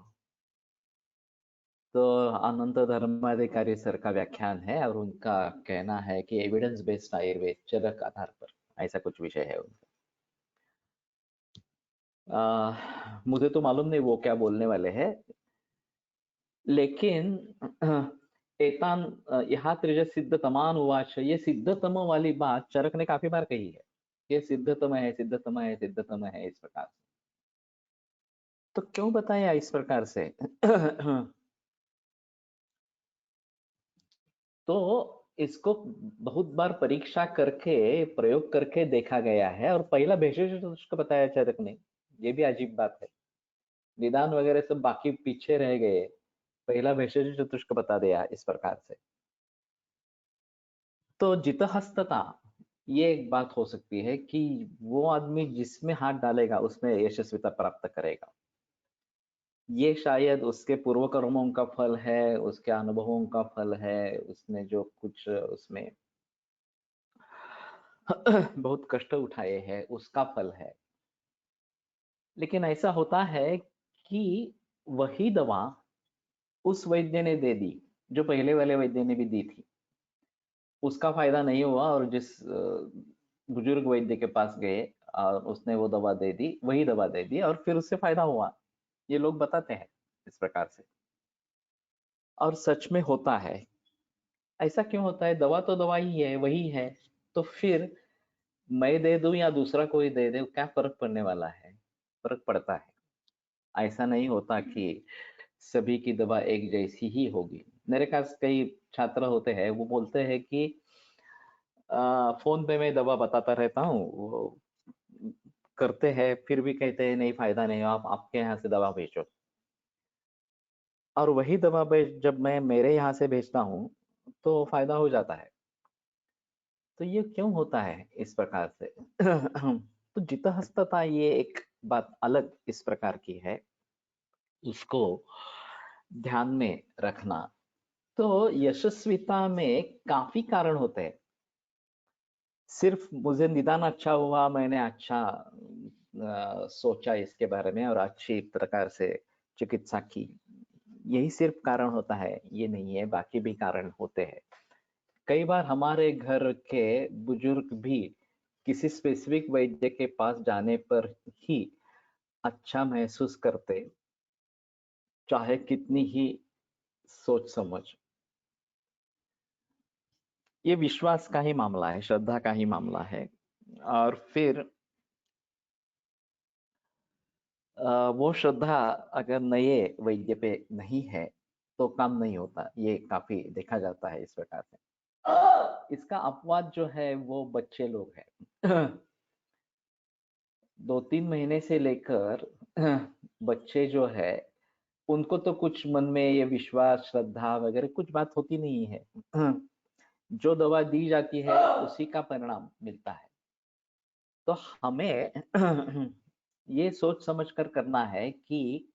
तो अनंत धर्माधिकारी सर का व्याख्यान है और उनका कहना है कि एविडेंस बेस्ड आयुर्वेद चरक आधार पर, ऐसा कुछ विषय है उनका। मुझे तो मालूम नहीं वो क्या बोलने वाले हैं, लेकिन एतान यहाँ त्रिज सिद्धतमान उवाच, ये सिद्धतम वाली बात चरक ने काफी बार कही है। ये सिद्धतम है, सिद्धतम है, सिद्धतम है, इस प्रकार से। तो क्यों बताया इस प्रकार से? तो इसको बहुत बार परीक्षा करके, प्रयोग करके देखा गया है, और पहला भेषज उसको बताया चरक ने। ये भी अजीब बात है, निदान वगैरह सब बाकी पीछे रह गए, पहला भेषज चतुष्क बता दिया इस प्रकार से। तो जितहस्तता, ये एक बात हो सकती है कि वो आदमी जिसमें हाथ डालेगा उसमें यशस्विता प्राप्त करेगा। ये शायद उसके पूर्व कर्मों का फल है, उसके अनुभवों का फल है, उसने जो कुछ उसमें बहुत कष्ट उठाए हैं उसका फल है। लेकिन ऐसा होता है कि वही दवा उस वैद्य ने दे दी जो पहले वाले वैद्य ने भी दी थी, उसका फायदा नहीं हुआ, और जिस बुजुर्ग वैद्य के पास गए और उसने वो दवा दे दी, वही दवा दे दी और फिर उससे फायदा हुआ। ये लोग बताते हैं इस प्रकार से, और सच में होता है। ऐसा क्यों होता है? दवा तो दवा ही है, वही है, तो फिर मैं दे दूं या दूसरा कोई दे दे, क्या फर्क पड़ने वाला है? फर्क पड़ता है। ऐसा नहीं होता कि सभी की दवा एक जैसी ही होगी। मेरे पास कई छात्र होते हैं, वो बोलते हैं कि फोन पे मैं दवा बताता रहता हूँ, वो करते हैं, फिर भी कहते हैं नहीं फायदा नहीं, आप आपके यहाँ से दवा भेजो। और वही दवा जब मैं मेरे यहाँ से भेजता हूँ तो फायदा हो जाता है। तो ये क्यों होता है इस प्रकार से? तो जितहस्तता, ये एक बात अलग इस प्रकार की है, उसको ध्यान में रखना। तो यशस्विता में काफी कारण होते हैं। सिर्फ मुझे निदान अच्छा हुआ, मैंने अच्छा सोचा इसके बारे में और अच्छी प्रकार से चिकित्सा की, यही सिर्फ कारण होता है? ये नहीं है, बाकी भी कारण होते हैं। कई बार हमारे घर के बुजुर्ग भी किसी स्पेसिफिक वैद्य के पास जाने पर ही अच्छा महसूस करते, चाहे कितनी ही सोच समझ। ये विश्वास का ही मामला है, श्रद्धा का ही मामला है। और फिर वो श्रद्धा अगर नए वैद्य पे नहीं है तो काम नहीं होता, ये काफी देखा जाता है इस प्रकार से। इसका अपवाद जो है वो बच्चे लोग हैं। 2-3 महीने से लेकर बच्चे जो है, उनको तो कुछ मन में ये विश्वास श्रद्धा वगैरह कुछ बात होती नहीं है। जो दवा दी जाती है उसी का परिणाम मिलता है। तो हमें ये सोच समझ कर करना है कि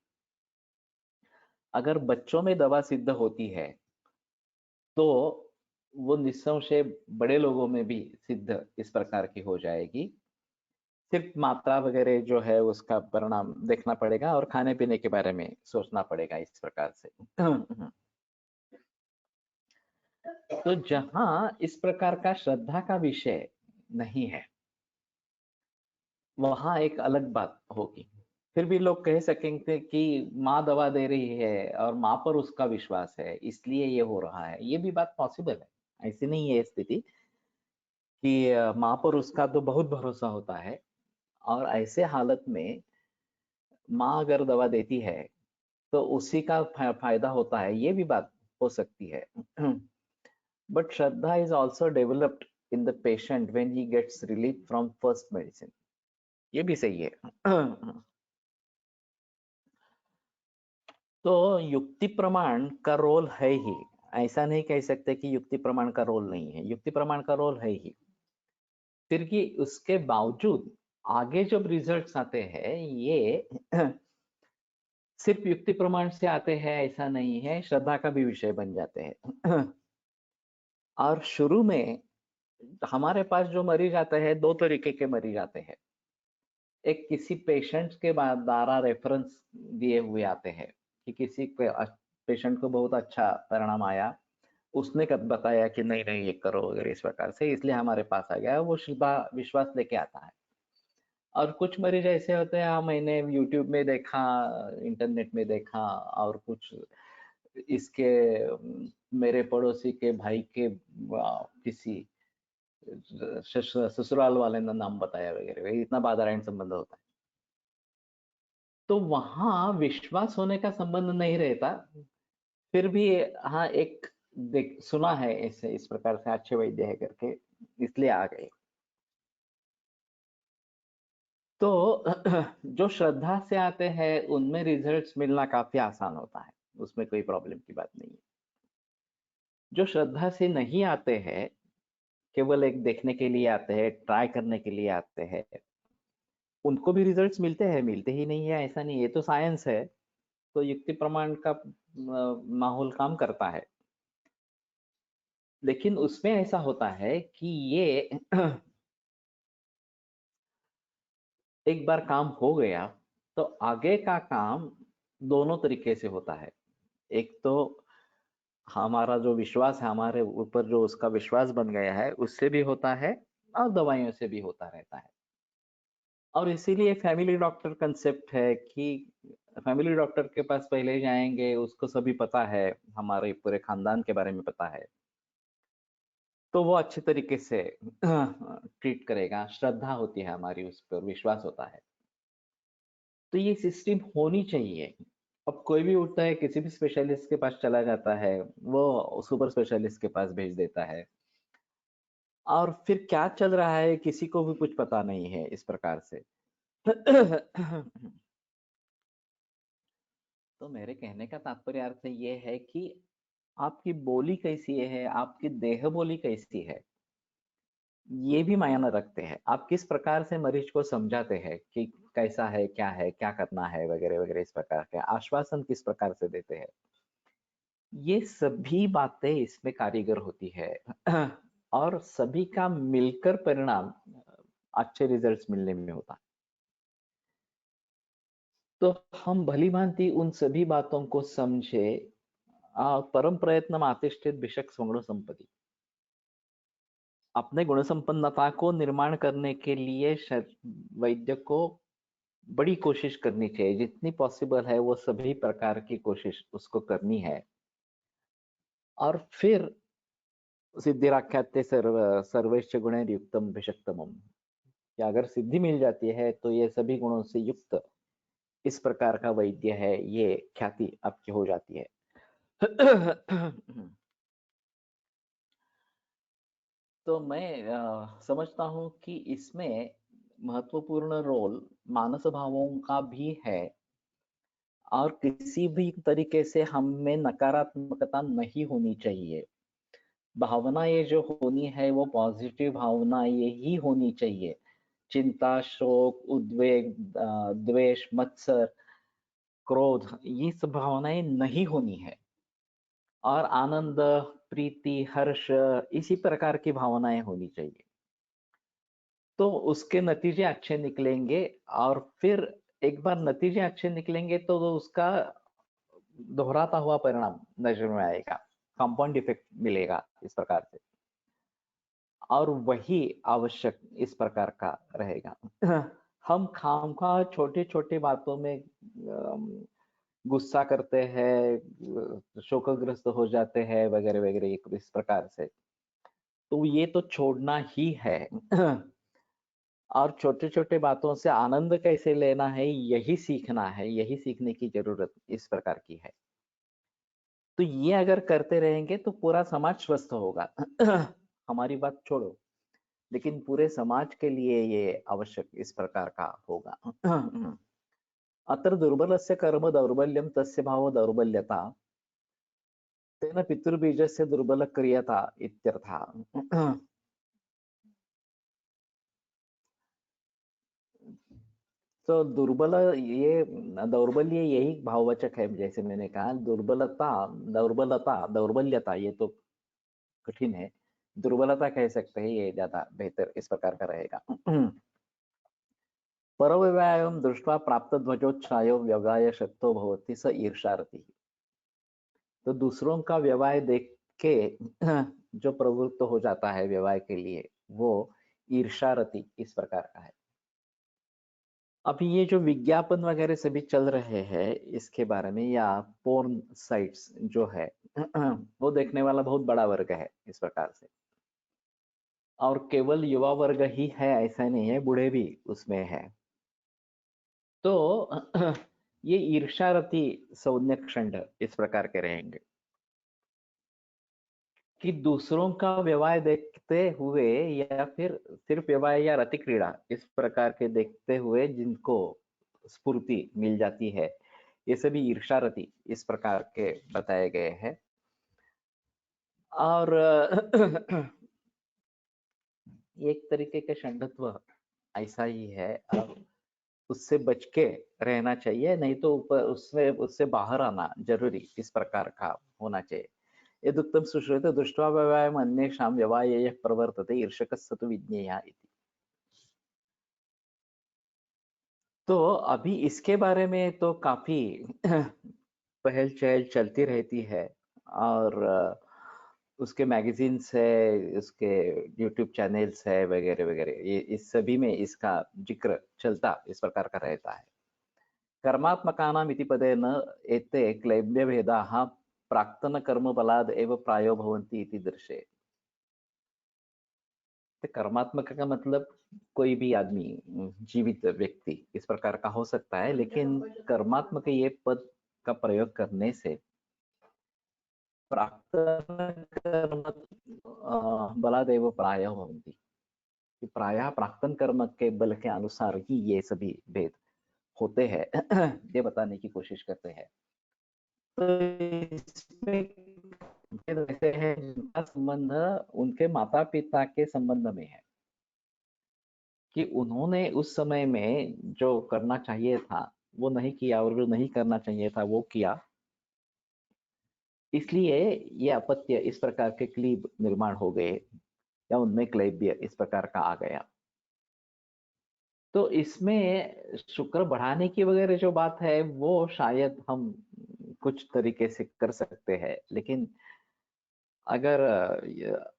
अगर बच्चों में दवा सिद्ध होती है तो वो निस्संशय बड़े लोगों में भी सिद्ध इस प्रकार की हो जाएगी। सिर्फ मात्रा वगैरह जो है उसका परिणाम देखना पड़ेगा और खाने पीने के बारे में सोचना पड़ेगा इस प्रकार से। तो जहां इस प्रकार का श्रद्धा का विषय नहीं है, वहां एक अलग बात होगी। फिर भी लोग कह सकेंगे कि माँ दवा दे रही है और माँ पर उसका विश्वास है इसलिए ये हो रहा है। ये भी बात पॉसिबल है, ऐसी नहीं है स्थिति कि माँ पर उसका तो बहुत भरोसा होता है, और ऐसे हालत में माँ अगर दवा देती है तो उसी का फायदा होता है, ये भी बात हो सकती है। बट श्रद्धा is also developed in the patient when he gets relief from first medicine, ये भी सही है। तो युक्ति प्रमाण का रोल है ही, ऐसा नहीं कह सकते कि युक्ति प्रमाण का रोल नहीं है, युक्ति प्रमाण का रोल है ही। फिर कि उसके बावजूद आगे जब रिजल्ट्स आते हैं, ये सिर्फ युक्ति प्रमाण से आते हैं ऐसा नहीं है, श्रद्धा का भी विषय बन जाते हैं। और शुरू में हमारे पास जो मरीज आते हैं, दो तरीके के मरीज आते हैं। एक किसी पेशेंट के द्वारा रेफरेंस दिए हुए आते हैं कि किसी पेशेंट को बहुत अच्छा परिणाम आया, उसने कब बताया कि नहीं नहीं ये करो अगर इस प्रकार से, इसलिए हमारे पास आ गया, वो श्रद्धा विश्वास लेके आता है। और कुछ मरीज ऐसे होते हैं, हाँ मैंने यूट्यूब में देखा, इंटरनेट में देखा, और कुछ इसके मेरे पड़ोसी के भाई के किसी ससुराल वाले ने नाम बताया वगैरह, इतना बाधारायण संबंध होता है। तो वहां विश्वास होने का संबंध नहीं रहता। फिर भी हाँ, एक देख सुना है ऐसे इस प्रकार से अच्छे वैद्य है करके, इसलिए आ गए। तो जो श्रद्धा से आते हैं उनमें रिजल्ट्स मिलना काफी आसान होता है, उसमें कोई प्रॉब्लम की बात नहीं है। जो श्रद्धा से नहीं आते हैं, केवल एक देखने के लिए आते हैं, ट्राई करने के लिए आते हैं, उनको भी रिजल्ट्स मिलते हैं, मिलते ही नहीं है ऐसा नहीं, ये तो साइंस है। तो युक्ति प्रमाण का माहौल काम करता है। लेकिन उसमें ऐसा होता है कि ये एक बार काम हो गया तो आगे का काम दोनों तरीके से होता है। एक तो हमारा जो विश्वास है, हमारे ऊपर जो उसका विश्वास बन गया है, उससे भी होता है, और दवाइयों से भी होता रहता है। और इसीलिए फैमिली डॉक्टर कंसेप्ट है कि फैमिली डॉक्टर के पास पहले जाएंगे, उसको सभी पता है, हमारे पूरे खानदान के बारे में पता है, तो वो अच्छे तरीके से ट्रीट करेगा। श्रद्धा होती है हमारी, उस पर विश्वास होता है। तो ये सिस्टम होनी चाहिए। अब कोई भी उठता है, किसी भी स्पेशलिस्ट के पास चला जाता है, वो सुपर स्पेशलिस्ट के पास भेज देता है, और फिर क्या चल रहा है किसी को भी कुछ पता नहीं है इस प्रकार से। तो मेरे कहने का तात्पर्य अर्थ ये है कि आपकी बोली कैसी है, आपकी देह बोली कैसी है, ये भी मायने रखते हैं। आप किस प्रकार से मरीज को समझाते हैं कि कैसा है, क्या करना है वगैरह वगैरह, इस प्रकार के आश्वासन किस प्रकार से देते हैं, ये सभी बातें इसमें कारीगर होती है। और सभी का मिलकर परिणाम अच्छे रिजल्ट्स मिलने में होता है। तो हम भली भांति उन सभी बातों को समझे, परम प्रयत्न आतिष्ठित भिषक स्वगुण संपत्ति, अपने गुण संपन्नता को निर्माण करने के लिए वैद्य को बड़ी कोशिश करनी चाहिए, जितनी पॉसिबल है वो सभी प्रकार की कोशिश उसको करनी है। और फिर सिद्धिराख्याते सर्वैश्च गुणैर युक्तम भिषक्तमम, कि अगर सिद्धि मिल जाती है तो ये सभी गुणों से युक्त इस प्रकार का वैद्य है, ये ख्याति आपकी हो जाती है। तो मैं समझता हूँ कि इसमें महत्वपूर्ण रोल मानस भावों का भी है, और किसी भी तरीके से हम में नकारात्मकता नहीं होनी चाहिए। भावना ये जो होनी है वो पॉजिटिव भावना ये ही होनी चाहिए। चिंता, शोक, उद्वेग, द्वेष, मत्सर, क्रोध, ये सब भावनाएं नहीं होनी है। और आनंद, प्रीति, हर्ष, इसी प्रकार की भावनाएं होनी चाहिए। तो उसके नतीजे अच्छे निकलेंगे। और फिर एक बार नतीजे अच्छे निकलेंगे तो उसका दोहराता हुआ परिणाम नजर में आएगा, कंपाउंड इफेक्ट मिलेगा इस प्रकार से। और वही आवश्यक इस प्रकार का रहेगा। हम खामखा छोटी छोटी बातों में गुस्सा करते हैं, शोकग्रस्त हो जाते हैं वगैरह वगैरह इस प्रकार से, तो ये तो छोड़ना ही है। और छोटे छोटे बातों से आनंद कैसे लेना है, यही सीखना है, यही सीखने की जरूरत इस प्रकार की है। तो ये अगर करते रहेंगे तो पूरा समाज स्वस्थ होगा। हमारी बात छोड़ो, लेकिन पूरे समाज के लिए ये आवश्यक इस प्रकार का होगा। अत्र दुर्बलस्य कर्म दौर्बल्यम तस्य भाव दौर्बल्यता तेन पितृबीजस्य दुर्बल क्रियता इत्यर्थः। तो दुर्बल, ये दौर्बल्य यही भाववाचक है, जैसे मैंने कहा दुर्बलता, दौर्बल्यता, ये तो कठिन है। दुर्बलता कह सकते हैं, ये ज्यादा बेहतर इस प्रकार का रहेगा। परव्यवायं दृष्ट्वा प्राप्तध्वजोत्साहो व्यवहाय शक्तो भवति स ईर्षारति। तो दूसरों का व्यवहार देख के जो प्रवृत्त हो जाता है व्यवहार के लिए, वो ईर्षारति इस प्रकार का है। अभी ये जो विज्ञापन वगैरह सभी चल रहे हैं इसके बारे में, या पोर्न साइट्स जो है वो देखने वाला बहुत बड़ा वर्ग है इस प्रकार से। और केवल युवा वर्ग ही है ऐसा नहीं है, बूढ़े भी उसमें है। तो ये ईर्षारति सौम्यक षंड इस प्रकार के रहेंगे कि दूसरों का व्यवहार देखते हुए, या फिर सिर्फ व्यवहार या रति क्रीड़ा इस प्रकार के देखते हुए जिनको स्फूर्ति मिल जाती है, ये सभी ईर्षारति इस प्रकार के बताए गए हैं। और एक तरीके के षंडत्व ऐसा ही है, और उससे बच के रहना चाहिए, नहीं तो ऊपर उससे बाहर आना जरूरी इस प्रकार का होना चाहिए। यदुक्तं सुश्रूयते दृष्ट्वा व्यवहारम् अन्येषां व्यवहाये यः प्रवर्तते ईर्षकः तु विज्ञेयः इति। तो अभी इसके बारे में तो काफी पहल चहल चलती रहती है, और उसके मैगजीन्स है, उसके यूट्यूब चैनल्स है वगैरह वगैरह, ये इस सभी में इसका जिक्र चलता इस प्रकार का रहता है। कर्मात्मकानाम् इति पदेन एते क्लैब्यभेदाः प्राक्तनकर्मबलाद् एव प्रायो भवन्ति इति दृश्यते। तो कर्मात्मक का मतलब कोई भी आदमी, जीवित व्यक्ति इस प्रकार का हो सकता है, लेकिन कर्मात्मक ये पद का प्रयोग करने से प्राक्तन कर्म बलादेव प्रायः भवन्ति, कि प्रायः प्राक्तन कर्म के बल के अनुसार ही ये सभी भेद होते हैं ये बताने की कोशिश करते हैं। तो इसमें भेद ऐसे है जिनका संबंध उनके माता पिता के संबंध में है, कि उन्होंने उस समय में जो करना चाहिए था वो नहीं किया, और जो नहीं करना चाहिए था वो किया, इसलिए ये अपत्य इस प्रकार के क्लीब निर्माण हो गए, या उनमें क्लैब्य इस प्रकार का आ गया। तो इसमें शुक्र बढ़ाने की वगैरह जो बात है वो शायद हम कुछ तरीके से कर सकते हैं, लेकिन अगर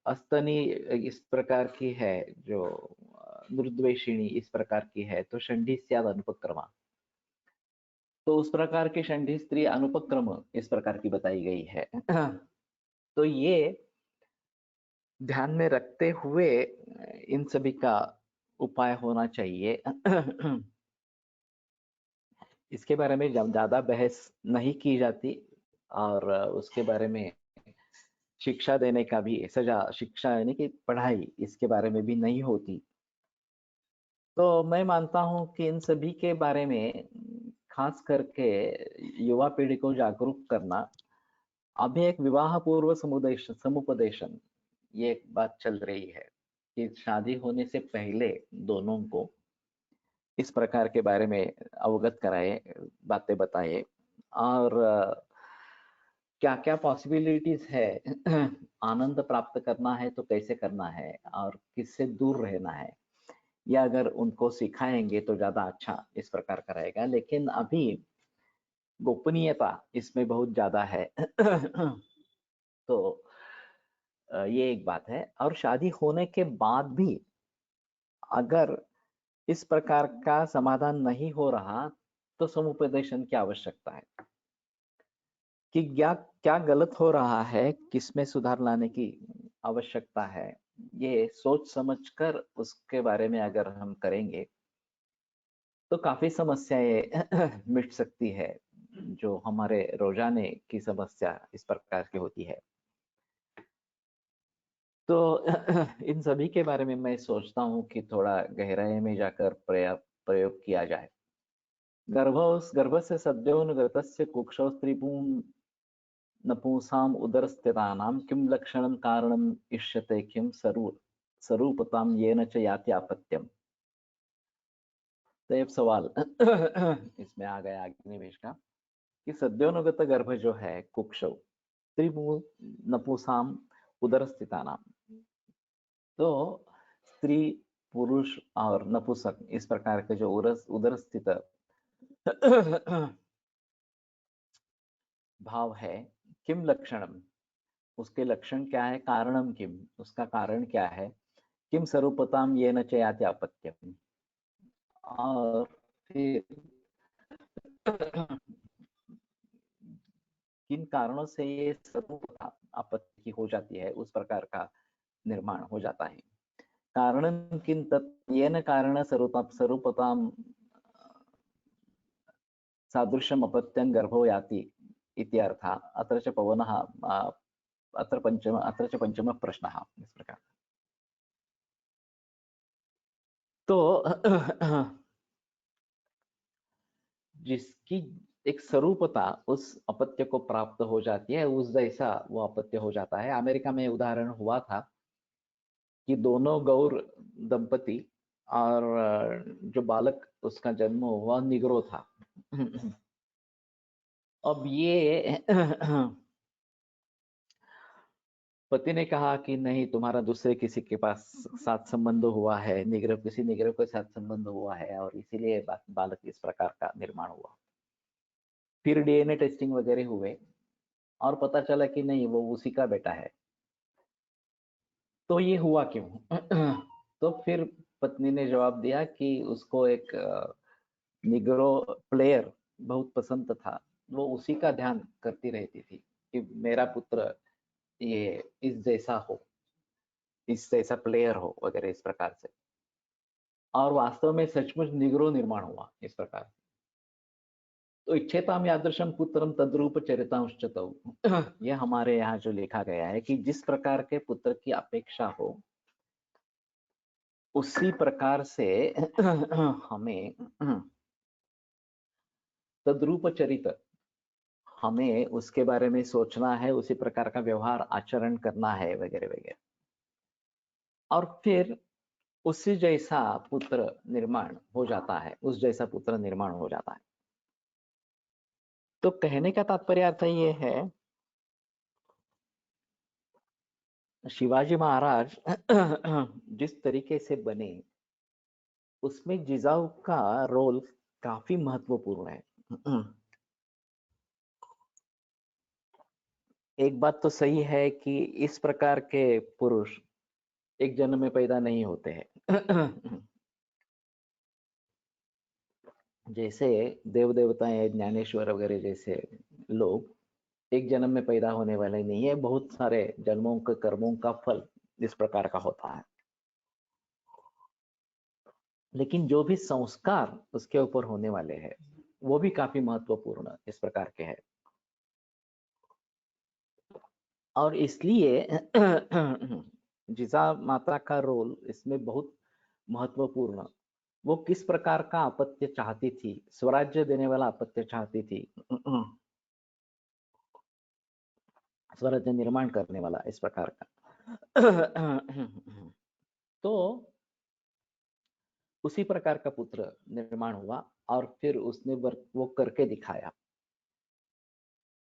अस्तनी इस प्रकार की है, जो निर्द्वेषिणी इस प्रकार की है, तो षंडी स्याद अनुपक्रमा, तो उस प्रकार की षंडी स्त्री अनुपक्रम इस प्रकार की बताई गई है। तो ये ध्यान में रखते हुए इन सभी का उपाय होना चाहिए। इसके बारे में ज्यादा बहस नहीं की जाती, और उसके बारे में शिक्षा देने का भी, सजा शिक्षा यानी कि पढ़ाई इसके बारे में भी नहीं होती। तो मैं मानता हूं कि इन सभी के बारे में खास करके युवा पीढ़ी को जागरूक करना, अभी एक विवाह पूर्व समुपदेशन ये एक बात चल रही है कि शादी होने से पहले दोनों को इस प्रकार के बारे में अवगत कराए, बातें बताए, और क्या क्या पॉसिबिलिटीज है आनंद प्राप्त करना है तो कैसे करना है, और किससे दूर रहना है, या अगर उनको सिखाएंगे तो ज्यादा अच्छा इस प्रकार का रहेगा। लेकिन अभी गोपनीयता इसमें बहुत ज्यादा है तो ये एक बात है। और शादी होने के बाद भी अगर इस प्रकार का समाधान नहीं हो रहा, तो समुपदेशन की आवश्यकता है, कि क्या क्या गलत हो रहा है, किसमें सुधार लाने की आवश्यकता है, ये सोच समझकर उसके बारे में अगर हम करेंगे तो काफी समस्याएं मिट सकती है, जो हमारे रोजाने की समस्या इस प्रकार की होती है। तो इन सभी के बारे में मैं सोचता हूँ कि थोड़ा गहराई में जाकर प्रयोग किया जाए। गर्भस्य सद्योनुगतस्य कुक्षौ स्त्रीभूम नपुंसाम् उदरस्थितानां किं लक्षणं कारणम् इष्यते किं स्वरूपतां येन च याति आपत्यम। तो एक सवाल इसमें आ गया अग्निवेश का, कि सद्योनुगत गर्भ जो है कुक्षौ, त्रिभू नपुंसाम उदर स्थितानाम, तो स्त्री, पुरुष और नपुंसक इस प्रकार के जो उदर स्थित भाव है, किम लक्षणम, उसके लक्षण क्या है, कारणम किम, उसका कारण क्या है, किम स्वरूपताम येन च याति आपत्यम, और फिर किन कारणों से ये स्वरूप आपत्ति हो जाती है, उस प्रकार का निर्माण हो जाता है। कारणं किं तत् येन कारण स्वरूपतां सादृश्यम् अपत्यं गर्भो याति इति अर्थः। अत्र च पवनः अत्र च पंचमः प्रश्नः इस प्रकार। तो जिसकी एक स्वरूपता उस अपत्य को प्राप्त हो जाती है, उस जैसा वो अपत्य हो जाता है। अमेरिका में उदाहरण हुआ था कि दोनों गौर दंपति और जो बालक उसका जन्म हुआ निग्रो था। अब ये पति ने कहा कि नहीं, तुम्हारा दूसरे किसी के पास साथ संबंध हुआ है, किसी निग्रो के साथ संबंध हुआ है, और इसीलिए बालक इस प्रकार का निर्माण हुआ। फिर डीएनए टेस्टिंग वगैरह हुए और पता चला कि नहीं, वो उसी का बेटा है। तो ये हुआ क्यों? तो फिर पत्नी ने जवाब दिया कि उसको एक निग्रो प्लेयर बहुत पसंद था, वो उसी का ध्यान करती रहती थी कि मेरा पुत्र ये इस जैसा हो, इस जैसा प्लेयर हो वगैरह इस प्रकार से। और वास्तव में सचमुच निग्रो निर्माण हुआ इस प्रकार। तो इच्छेताम यादृशम पुत्रम तद्रूप चरितांश्च तौ। ये हमारे यहाँ जो लिखा गया है कि जिस प्रकार के पुत्र की अपेक्षा हो, उसी प्रकार से हमें तद्रूप चरित, हमें उसके बारे में सोचना है, उसी प्रकार का व्यवहार आचरण करना है वगैरह वगैरह, और फिर उसी जैसा पुत्र निर्माण हो जाता है, उस जैसा पुत्र निर्माण हो जाता है। तो कहने का तात्पर्य अर्थ ये है, शिवाजी महाराज जिस तरीके से बने, उसमें जिजाऊ का रोल काफी महत्वपूर्ण है। एक बात तो सही है कि इस प्रकार के पुरुष एक जन्म में पैदा नहीं होते हैं। जैसे देव देवताएं, ज्ञानेश्वर वगैरह जैसे लोग एक जन्म में पैदा होने वाले नहीं है, बहुत सारे जन्मों के कर्मों का फल इस प्रकार का होता है। लेकिन जो भी संस्कार उसके ऊपर होने वाले हैं, वो भी काफी महत्वपूर्ण इस प्रकार के हैं। और इसलिए जिजा माता का रोल इसमें बहुत महत्वपूर्ण। वो किस प्रकार का अपत्य चाहती थी, स्वराज्य देने वाला अपत्य चाहती थी, स्वराज्य निर्माण करने वाला इस प्रकार का। तो उसी प्रकार का पुत्र निर्माण हुआ और फिर उसने वो करके दिखाया।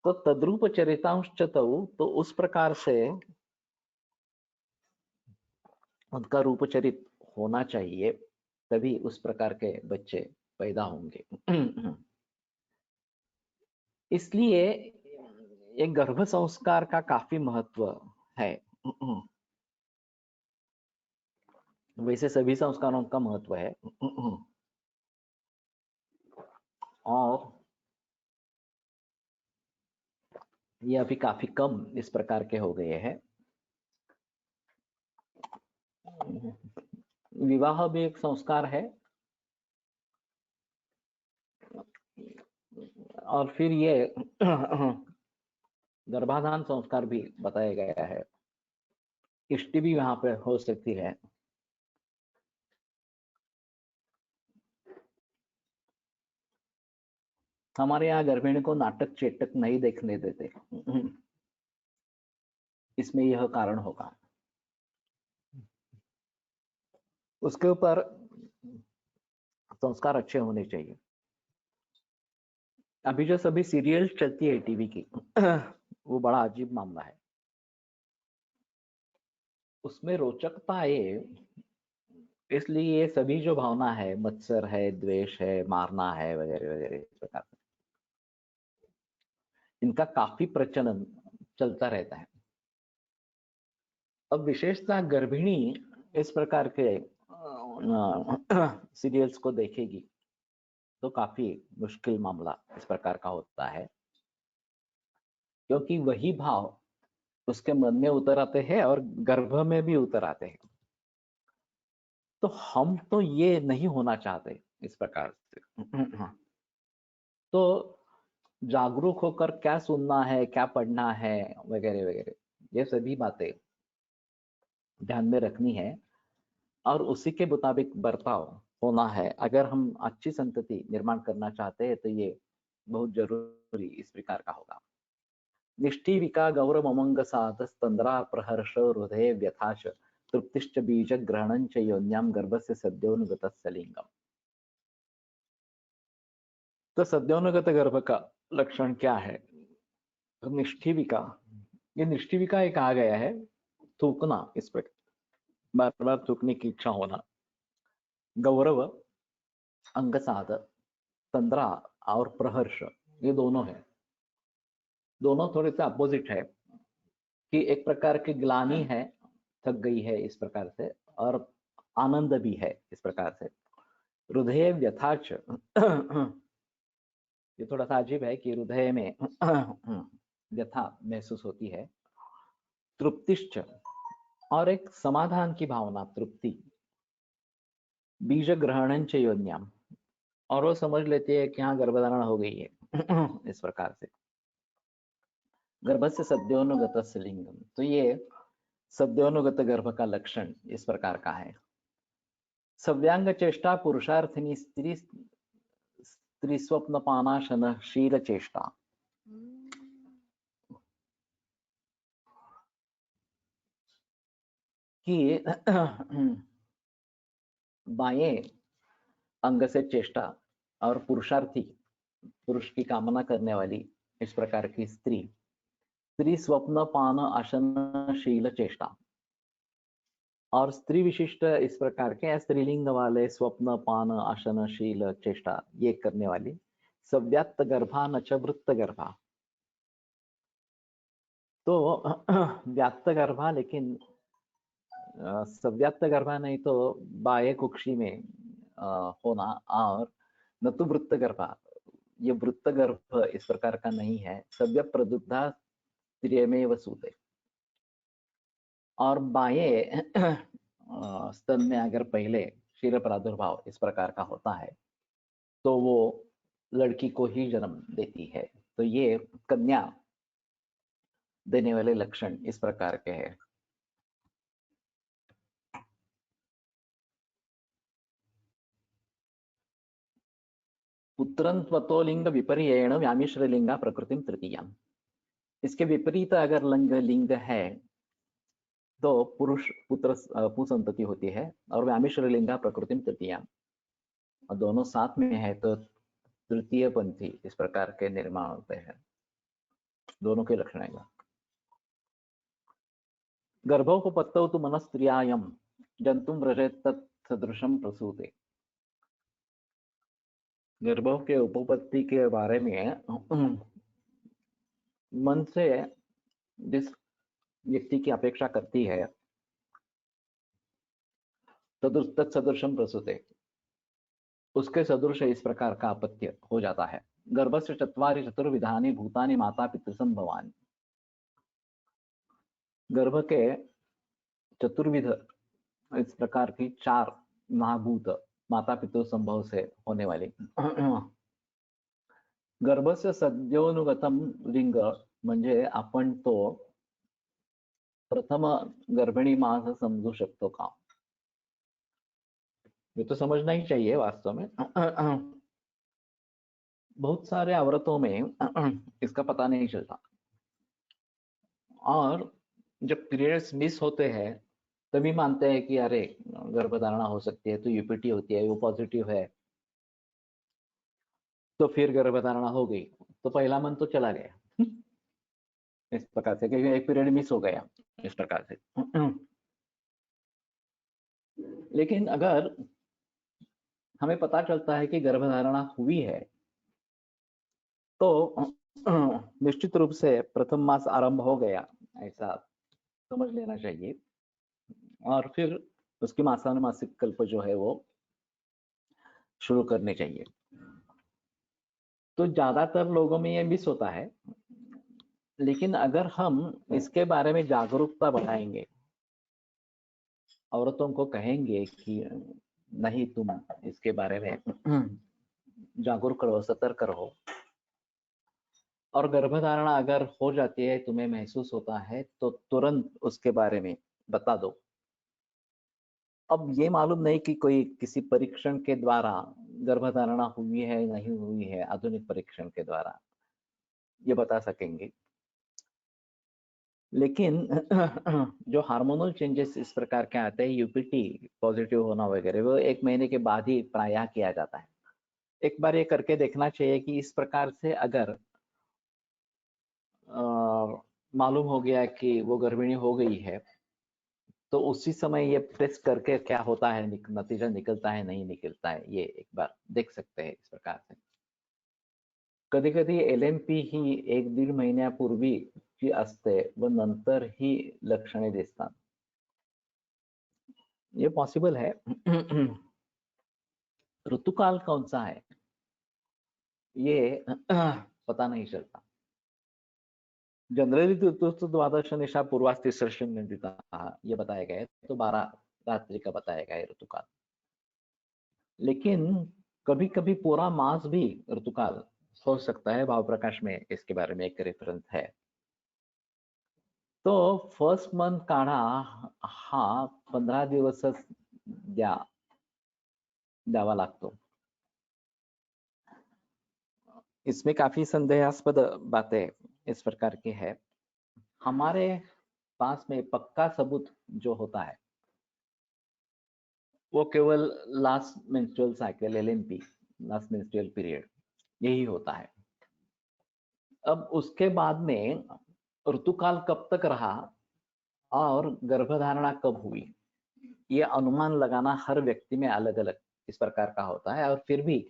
तो तद्रूप चरितांश तो उस प्रकार से उनका रूपचरित होना चाहिए, तभी उस प्रकार के बच्चे पैदा होंगे। इसलिए एक गर्भ संस्कार का काफी महत्व है। वैसे सभी संस्कारों का महत्व है, और ये अभी काफी कम इस प्रकार के हो गए हैं। विवाह भी एक संस्कार है, और फिर ये गर्भाधान संस्कार भी बताया गया है। इष्टि भी यहाँ पे हो सकती है। हमारे यहाँ गर्भिणी को नाटक चेटक नहीं देखने देते। इसमें यह कारण होगा। उसके ऊपर संस्कार अच्छे होने चाहिए। अभी जो सभी सीरियल चलती है टीवी की, वो बड़ा अजीब मामला है। उसमें रोचकता आए, इसलिए ये सभी जो भावना है, मत्सर है, द्वेष है, मारना है, वगैरह वगैरह इस प्रकार से, इनका काफी प्रचलन चलता रहता है। अब विशेषतः गर्भिणी इस प्रकार के सीरियल्स को देखेगी तो काफी मुश्किल मामला इस प्रकार का होता है, क्योंकि वही भाव उसके मन में उतर आते हैं और गर्भ में भी उतर आते हैं। तो हम तो ये नहीं होना चाहते इस प्रकार से। तो जागरूक होकर क्या सुनना है, क्या पढ़ना है, वगैरह वगैरह, ये सभी बातें ध्यान में रखनी है और उसी के मुताबिक बर्ताव होना है। अगर हम अच्छी संतति निर्माण करना चाहते हैं तो ये बहुत जरूरी इस प्रकार का होगा। निष्ठीविका गौरव अमंग साधस्तंद्रा प्रहर्ष हृदय व्यथाश तृप्तिश्च बीज ग्रहणं च योन्याम गर्भस्य सद्योनुगतस्य लिंगम। तो सद्योनुगत गर्भ का लक्षण क्या है? तो निष्ठीविका, ये निष्ठीविका ये कहा गया है, थूकना, इस पर बार बार थूकने की इच्छा होना। गौरव, अंगसाद, तंद्रा और प्रहर्ष, ये दोनों है, दोनों थोड़े से अपोजिट है कि एक प्रकार की ग्लानि है, थक गई है इस प्रकार से, और आनंद भी है इस प्रकार से। हृदय व्यथाच, ये थोड़ा सा अजीब है कि हृदय में व्यथा महसूस होती है। तृप्तिश्च, और एक समाधान की भावना, तृप्ति। बीज ग्रहणं च योन्याम, और वो समझ लेती है कि हाँ गर्भधारण हो गई है इस प्रकार से। गर्भस्य सद्योनुगतस्य लिंगम, तो ये सद्योनुगत गर्भ का लक्षण इस प्रकार का है। सव्यांग चेष्टा पुरुषार्थिनी स्त्री स्त्री स्वप्न पानाशनशील चेष्टा, कि बाएं अंग से चेष्टा और पुरुषार्थी, पुरुष की कामना करने वाली इस प्रकार की स्त्री, स्त्री स्वप्न पान आशनशील चेष्टा, और स्त्री विशिष्ट इस प्रकार के स्त्रीलिंग वाले स्वप्न पान आशनशील चेष्टा ये करने वाली सव्यात्त गर्भा न च वृत्त गर्भा। तो व्यात्त गर्भा, लेकिन सव्यात्त गर्भा नहीं तो बाह्य कुक्षी में होना, और न तो वृत्त गर्भा, ये वृत्त गर्भ इस प्रकार का नहीं है। सव्य प्रदुग्धा स्त्रियमेव सूते, और बाएं स्तन में अगर पहले क्षीर प्रादुर्भाव इस प्रकार का होता है तो वो लड़की को ही जन्म देती है। तो ये कन्या देने वाले लक्षण इस प्रकार के हैं। पुत्रं त्वतो लिंग विपर्ययेण व्यामिश्रलिंगा प्रकृतिम तृतीया, इसके विपरीत अगर लिंग है तो पुरुष पुत्र पुसंतति होती है, और व्यामिश्रलिंगा प्रकृतिम तृतीया, और दोनों साथ में है तो तृतीय पंथी इस प्रकार के निर्माण होते हैं। दोनों के लक्षण आएगा। गर्भोपपत्तौ तु मनस्त्रियायम जंतुम व्रजेत तत्सदृशम प्रसूते, गर्भों के उपपत्ति के बारे में मन से जिस व्यक्ति की अपेक्षा करती है तत्सदृशम प्रसूते, उसके सदृश इस प्रकार का अपत्य हो जाता है। गर्भस्य चत्वारि चतुर्विधानि भूतानि माता पितृसंभवानि, गर्भ के चतुर्विध इस प्रकार की 4 महाभूत माता पितृ संभव से होने वाली। गर्भस्य सद्योनुगतम लिंग म्हणजे आपण तो प्रथम गर्भिणी माँ से समझू शकतो का? ये तो समझना ही चाहिए वास्तव में। बहुत सारे औरतों में इसका पता नहीं चलता, और जब पीरियड्स मिस होते हैं तभी मानते हैं कि अरे गर्भधारणा हो सकती है, तो यूपीटी होती है, वो पॉजिटिव है, तो फिर गर्भधारणा हो गई तो पहला मन तो चला गया इस प्रकार से, क्योंकि एक पीरियड मिस हो गया इस प्रकार से। लेकिन अगर हमें पता चलता है कि गर्भधारणा हुई है, तो निश्चित रूप से प्रथम मास आरंभ हो गया, ऐसा समझ लेना चाहिए। और फिर उसकी मासानुमासिक कल्प जो है वो शुरू करने चाहिए। तो ज्यादातर लोगों में ये मिस होता है, लेकिन अगर हम इसके बारे में जागरूकता बढ़ाएंगे, औरतों को कहेंगे कि नहीं, तुम इसके बारे में जागरूक रहो, सतर्क रहो, और गर्भधारणा अगर हो जाती है, तुम्हें महसूस होता है, तो तुरंत उसके बारे में बता दो। अब ये मालूम नहीं कि कोई किसी परीक्षण के द्वारा गर्भधारणा हुई है नहीं हुई है, आधुनिक परीक्षण के द्वारा ये बता सकेंगे, लेकिन जो हार्मोनल चेंजेस इस प्रकार के आते हैं, यूपीटी पॉजिटिव होना वगैरह, वो 1 महीने के बाद ही प्रायः किया जाता है। एक बार ये करके देखना चाहिए कि इस प्रकार से अगर मालूम हो गया कि वो गर्भिणी हो गई है, तो उसी समय ये टेस्ट करके क्या होता है, नतीजा निकलता है नहीं निकलता है, ये एक बार देख सकते हैं इस प्रकार से। कधी कधी LMP ही 1-1.5 महिन्यापूर्वी जी असते व नंतर ही लक्षणे दिसतात, ये पॉसिबल है। ऋतुकाल कौन सा है ये पता नहीं चलता। जनरली तो द्वादश निशा पूर्वास्तिसर्षण निंदिता, ये बताया गया है, तो 12 रात्रि का बताया गया है ऋतुकाल। लेकिन कभी कभी पूरा मास भी ऋतुकाल हो सकता है। भाव प्रकाश में इसके बारे में एक रेफरन्स है। तो फर्स्ट मंथ काढा हा 15 दिवसच द्यावा लागतो। इसमें काफी संदेहास्पद बातें इस प्रकार की है। हमारे पास में पक्का सबूत जो होता है वो केवल last menstrual cycle, LMP, last menstrual period, यही होता है। अब उसके बाद में ऋतुकाल कब तक रहा और गर्भधारणा कब हुई, ये अनुमान लगाना हर व्यक्ति में अलग अलग इस प्रकार का होता है, और फिर भी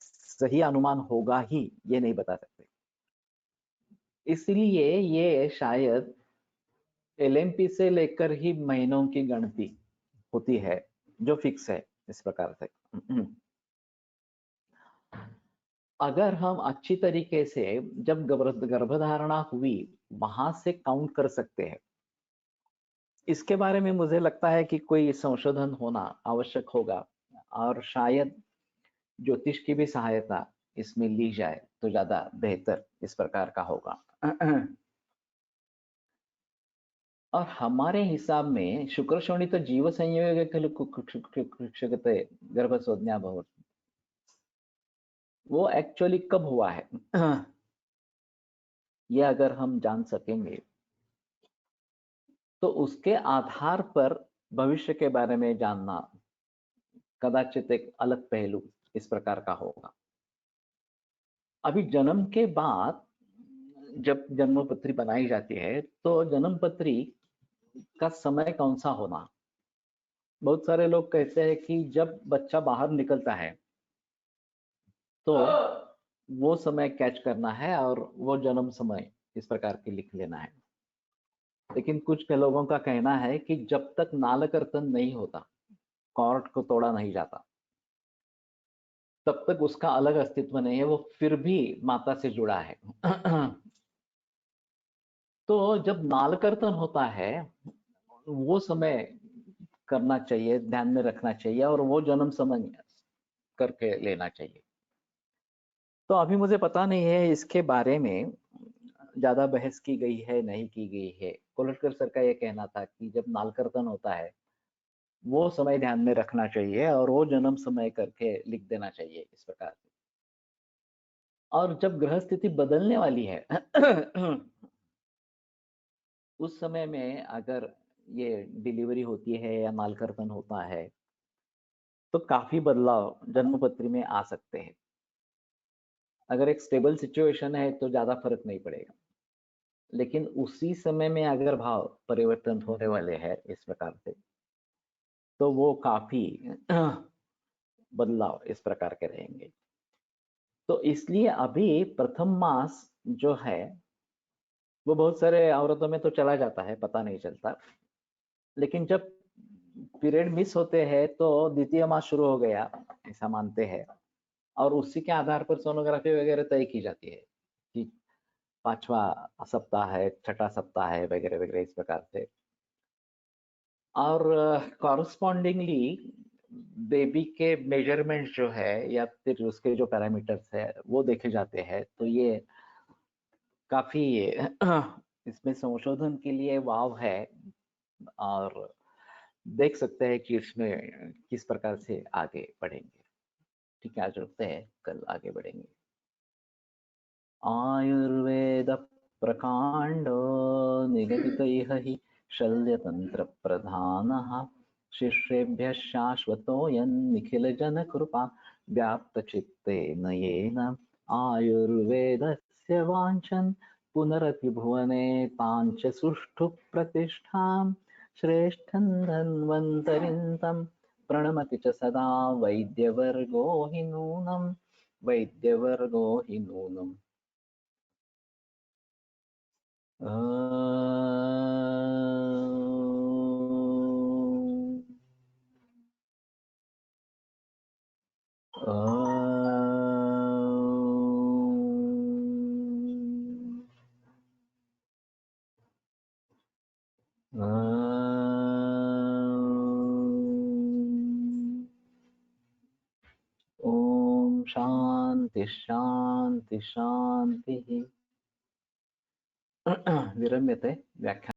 सही अनुमान होगा ही ये नहीं बता सकते। इसलिए ये शायद LMP से लेकर ही महीनों की गिनती होती है, जो फिक्स है इस प्रकार से। अगर हम अच्छी तरीके से जब गर्भधारणा हुई वहां से काउंट कर सकते हैं, इसके बारे में मुझे लगता है कि कोई संशोधन होना आवश्यक होगा, और शायद ज्योतिष की भी सहायता इसमें ली जाए तो ज्यादा बेहतर इस प्रकार का होगा। और हमारे हिसाब में शुक्र शोणित जीव संयोग गर्भ संज्ञा बहुत, वो एक्चुअली कब हुआ है ये अगर हम जान सकेंगे, तो उसके आधार पर भविष्य के बारे में जानना कदाचित एक अलग पहलू इस प्रकार का होगा। अभी जन्म के बाद जब जन्मपत्री बनाई जाती है, तो जन्मपत्री का समय कौन सा होना, बहुत सारे लोग कहते हैं कि जब बच्चा बाहर निकलता है तो वो समय कैच करना है और वो जन्म समय इस प्रकार के लिख लेना है। लेकिन कुछ लोगों का कहना है कि जब तक नालकर्तन नहीं होता, कॉर्ड को तोड़ा नहीं जाता, तब तक उसका अलग अस्तित्व नहीं है, वो फिर भी माता से जुड़ा है। तो जब नालकर्तन होता है, वो समय करना चाहिए, ध्यान में रखना चाहिए, और वो जन्म समय करके लेना चाहिए। तो अभी मुझे पता नहीं है इसके बारे में ज्यादा बहस की गई है नहीं की गई है। कोलटकर सर का ये कहना था कि जब नालकर्तन होता है वो समय ध्यान में रखना चाहिए और वो जन्म समय करके लिख देना चाहिए इस प्रकार से। और जब ग्रह स्थिति बदलने वाली है उस समय में अगर ये डिलीवरी होती है या नालकर्तन होता है, तो काफी बदलाव जन्मपत्री में आ सकते हैं। अगर एक स्टेबल सिचुएशन है तो ज्यादा फर्क नहीं पड़ेगा, लेकिन उसी समय में अगर भाव परिवर्तन होने वाले हैं इस प्रकार से, तो वो काफी बदलाव इस प्रकार के रहेंगे। तो इसलिए अभी प्रथम मास जो है वो बहुत सारे औरतों में तो चला जाता है, पता नहीं चलता, लेकिन जब पीरियड मिस होते हैं तो द्वितीय मास शुरू हो गया ऐसा मानते हैं, और उसी के आधार पर सोनोग्राफी वगैरह तय की जाती है कि 5वां सप्ताह है, 6ठा सप्ताह है, वगैरह वगैरह इस प्रकार से। और कॉरस्पॉन्डिंगली बेबी के मेजरमेंट जो है या फिर उसके जो पैरामीटर्स है वो देखे जाते हैं। तो ये काफी इसमें संशोधन के लिए वाव है, और देख सकते हैं कि इसमें किस प्रकार से आगे बढ़ेंगे। ठीक है, आज रुकते हैं, कल आगे बढ़ेंगे। आयुर्वेद प्रकांडो निगदितैः हि शल्यतन्त्रप्रधानः शिष्येभ्यः शाश्वतोऽयं निखिलजनकृपा व्याप्तचित्तेन येन आयुर्वेदस्य वाञ्छन् पुनरपि भुवने ताञ्च सुष्ठु प्रतिष्ठां श्रेष्ठं धन्वन्तरिं तं प्रणमति च सदा वैद्यवर्गो हि नूनम्। वैद्यवर्गो हि नूनम्। ओम शांति शांति शांति। विरम्यते व्याख्यान।